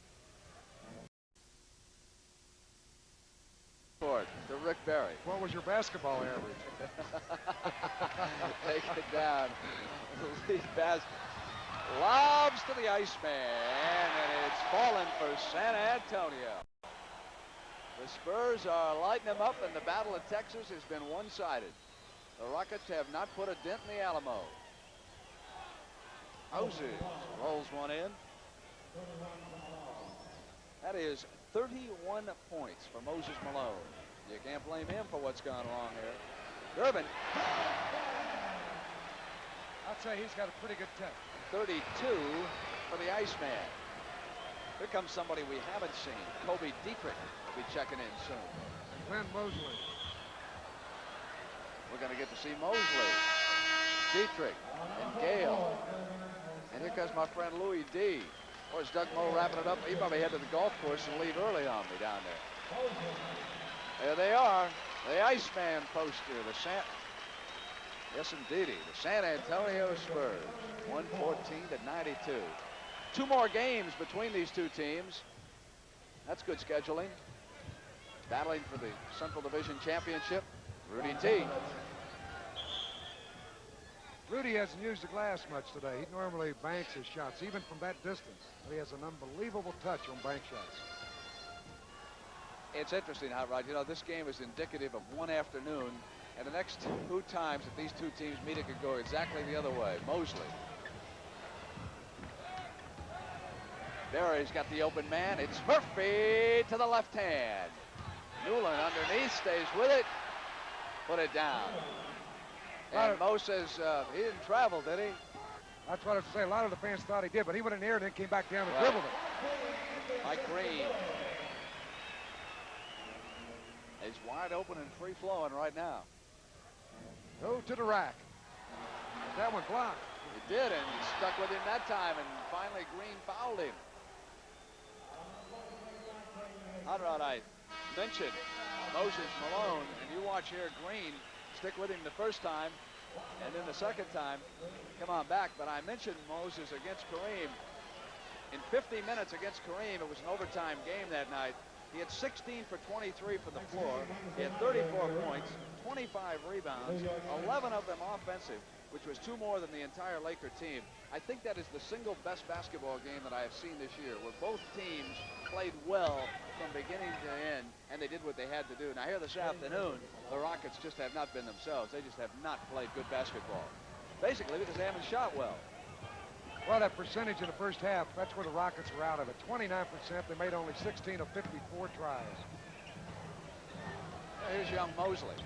To Rick Barry. What was your basketball average? Take it down. Lead pass lobs to the Iceman, and it's fallen for San Antonio. The Spurs are lighting them up, and the Battle of Texas has been one-sided. The Rockets have not put a dent in the Alamo. Moses rolls one in. That is 31 points for Moses Malone. You can't blame him for what's gone wrong here. Durbin. I'd say he's got a pretty good touch. 32 for the Iceman. Here comes somebody we haven't seen. Kobe Dietrich will be checking in soon. Glenn Mosley. We're going to get to see Mosley, Dietrich, and Gale. And here comes my friend Louis D. Or is Doug Moe wrapping it up? He probably head to the golf course and leave early on me down there. There they are. The Iceman poster. Yes, indeedy. The San Antonio Spurs. 114-92. 2 more games between these two teams. That's good scheduling. Battling for the Central Division Championship, Rudy T. Rudy hasn't used the glass much today. He normally banks his shots, even from that distance. He has an unbelievable touch on bank shots. It's interesting how, Rod, you know, this game is indicative of one afternoon, and the next 2 times that these two teams meet, it could go exactly the other way. Mosley. Barry's got the open man. It's Murphy to the left hand. Newland underneath, stays with it. Put it down. And Mo says he didn't travel, did he? That's what I was saying. A lot of the fans thought he did, but he went in the air and then came back down and Right. dribbled it. Mike Green is wide open and free flowing right now. Go to the rack. That one blocked. He did, and he stuck with him that time, and finally Green fouled him. Hot Rod, I mentioned Moses Malone, and you watch here Green stick with him the first time, and then the second time come on back. But I mentioned Moses against Kareem. In 50 minutes against Kareem, it was an overtime game that night. He had 16 for 23 from the floor. He had 34 points, 25 rebounds, 11 of them offensive, which was 2 more than the entire Laker team. I think that is the single best basketball game that I have seen this year, where both teams played well from beginning to end, and they did what they had to do. Now here this afternoon, the Rockets just have not been themselves. They just have not played good basketball, basically because they haven't shot well. Well, that percentage in the first half, that's where the Rockets were out of it. 29%. They made only 16 of 54 tries. Here's young Mosley,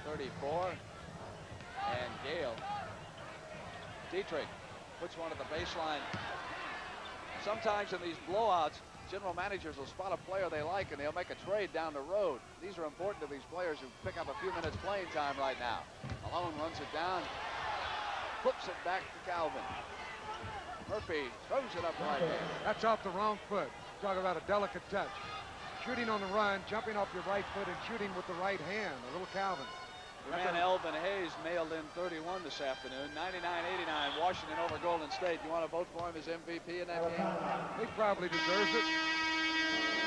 34, and Gale. Dietrich puts one at the baseline. Sometimes in these blowouts, general managers will spot a player they like and they'll make a trade down the road. These are important to these players who pick up a few minutes playing time right now. Malone runs it down, flips it back to Calvin. Murphy throws it up right there. That's off the wrong foot. Talk about a delicate touch. Shooting on the run, jumping off your right foot and shooting with the right hand. A little Calvin. Your man Elvin Hayes mailed in 31 this afternoon. 99-89, Washington over Golden State. You want to vote for him as MVP in that game? He probably deserves it.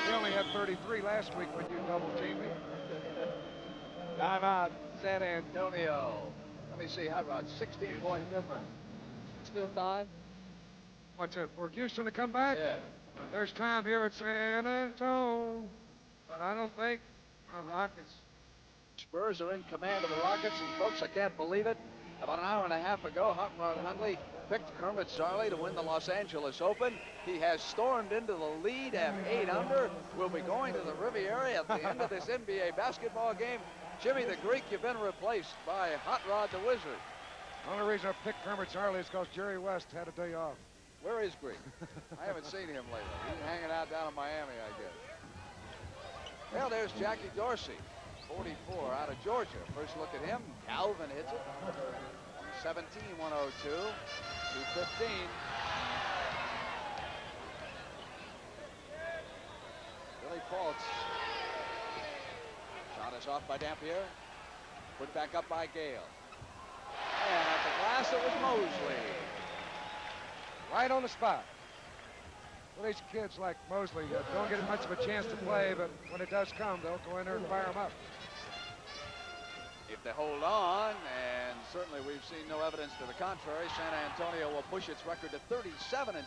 He only had 33 last week when you double teamed him. Timeout, San Antonio. Let me see, how about 16-point difference? Still time? What's it, for Houston to come back? Yeah. There's time here at San Antonio, but I don't think the Rockets. Spurs are in command of the Rockets, and folks, I can't believe it. About an hour and a half ago, Hot Rod Hundley picked Kermit Sarley to win the Los Angeles Open. He has stormed into the lead at 8 under. We'll be going to the Riviera at the end of this NBA basketball game. Jimmy the Greek, you've been replaced by Hot Rod the Wizard. The only reason I picked Kermit Sarley is because Jerry West had a day off. Where is Greek? I haven't seen him lately. He's hanging out down in Miami, I guess. Well, there's Jackie Dorsey, 44, out of Georgia. First look at him. Calvin hits it. 117, 102, 215. Billy Fultz. Shot is off by Dampier. Put back up by Gale. And at the glass, it was Mosley. Right on the spot. Well, these kids like Mosley don't get much of a chance to play, but when it does come, they'll go in there and fire them up. If they hold on, and certainly we've seen no evidence to the contrary, San Antonio will push its record to 37-25.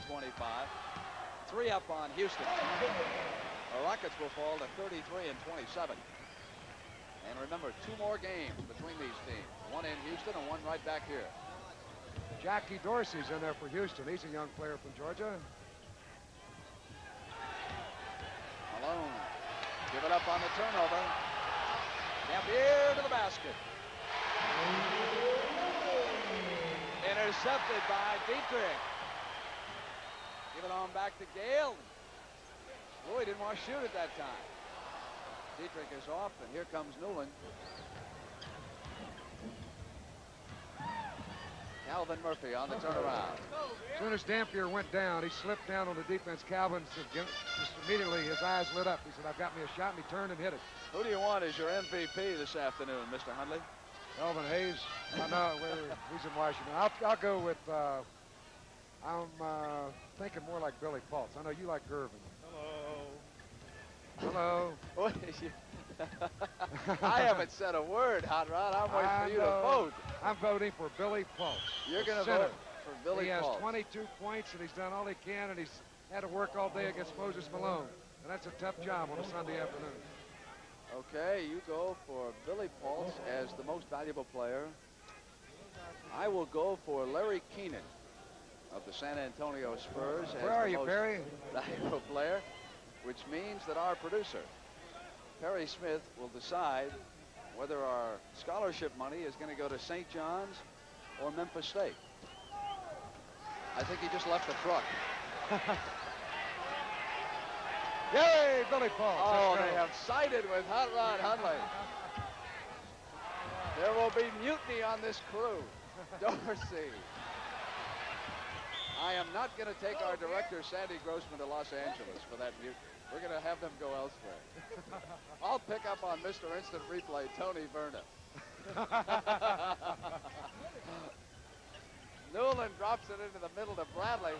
3 up on Houston. The Rockets will fall to 33-27. And remember, 2 more games between these teams. 1 in Houston and 1 right back here. Jackie Dorsey's in there for Houston. He's a young player from Georgia. Malone, give it up on the turnover. Dampier to the basket. Intercepted by Dietrich. Give it on back to Gale. Boy, didn't want to shoot at that time. Dietrich is off, and here comes Newland. Calvin Murphy on the turnaround. As soon as Dampier went down, he slipped down on the defense. Calvin said, just immediately his eyes lit up. He said, I've got me a shot, and he turned and hit it. Who do you want as your MVP this afternoon, Mr. Hundley? Elvin Hayes. I know he's in Washington. I'll go with. I'm thinking more like Billy Fultz. I know you like Gervin. Hello. What is you? I haven't said a word, Hot Rod. I'm waiting for you to vote. I'm voting for Billy Fultz. You're going to center. vote for Billy He has Fultz. 22 points, and he's done all he can, and he's had to work all day against Moses Malone. And that's a tough job on a Sunday afternoon. Okay, you go for Billy Fultz as the most valuable player. I will go for Larry Keenan of the San Antonio Spurs as Where are the you, most Barry? valuable player, which means that our producer, Perry Smith, will decide whether our scholarship money is going to go to St. John's or Memphis State. I think he just left the truck. Yay, Billy Paul. Oh, they have sided with Hot Rod Hundley. There will be mutiny on this crew. Dorsey. I am not going to take our director, Sandy Grossman, to Los Angeles for that mutiny. We're going to have them go elsewhere. I'll pick up on Mr. Instant Replay, Tony Verna. Newland drops it into the middle to Bradley.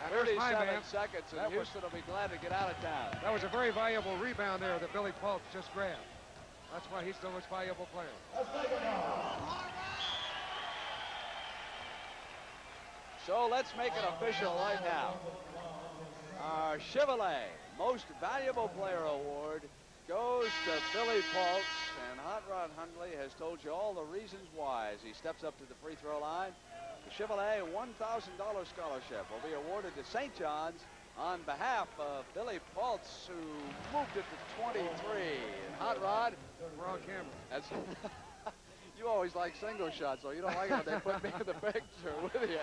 And there's my 37 man. seconds, and That was- Houston will be glad to get out of town. That was a very valuable rebound there that Billy Paul just grabbed. That's why he's the most valuable player. So let's make it official right now. Our Chevrolet Most Valuable Player Award goes to Billy Paltz, and Hot Rod Hundley has told you all the reasons why as he steps up to the free throw line. The Chevrolet $1,000 scholarship will be awarded to St. John's on behalf of Billy Paltz, who moved it to 23. And Hot Rod, We're on camera. that's you always like single shots, so you don't like it when they put me in the picture with you.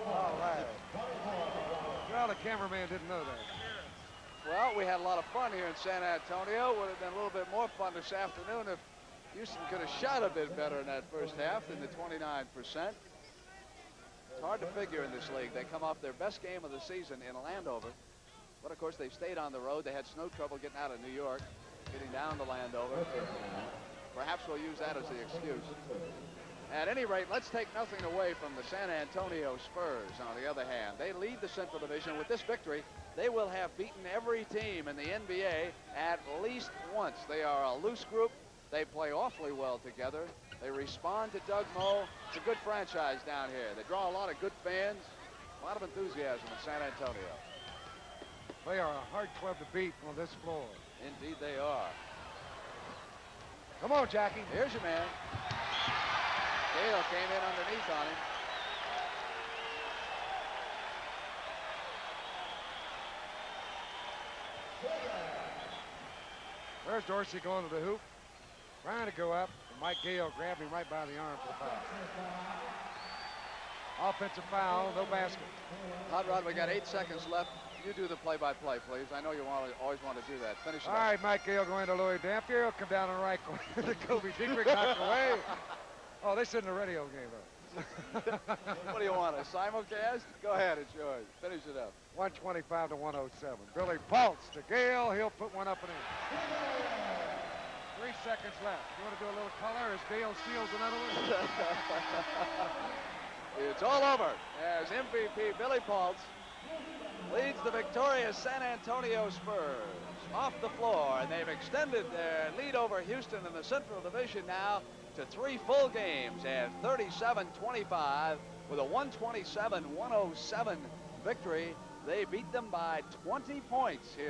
All right. Well, the cameraman didn't know that. Well, we had a lot of fun here in San Antonio. Would have been a little bit more fun this afternoon if Houston could have shot a bit better in that first half than the 29%. It's hard to figure in this league. They come off their best game of the season in Landover. But, of course, they've stayed on the road. They had snow trouble getting out of New York, getting down to Landover. Perhaps we'll use that as the excuse. At any rate, let's take nothing away from the San Antonio Spurs, on the other hand. They lead the Central Division. With this victory, they will have beaten every team in the NBA at least once. They are a loose group. They play awfully well together. They respond to Doug Moe. It's a good franchise down here. They draw a lot of good fans, a lot of enthusiasm in San Antonio. They are a hard club to beat on this floor. Indeed they are. Come on, Jackie. Here's your man. Gale came in underneath on him. There's Dorsey going to the hoop, trying to go up, and Mike Gale grabbed him right by the arm for the foul. Offensive foul, no basket. Hot Rod, we got 8 seconds left. You do the play-by-play, please. I know you always want to do that. Finish it All up. right, Mike Gale going to Louis Dampier. He'll come down on the right corner to Kobe Dietrich, knocked away. Oh, this isn't a radio game, though. What do you want, a simulcast? Go ahead, it's yours. Finish it up. 125 to 107. Billy Paltz to Gale. He'll put one up and in. 3 seconds left. You want to do a little color as Gale steals another one? It's all over as MVP Billy Paltz leads the victorious San Antonio Spurs off the floor, and they've extended their lead over Houston in the Central Division now to 3 full games at 37-25 with a 127-107 victory. They beat them by 20 points here.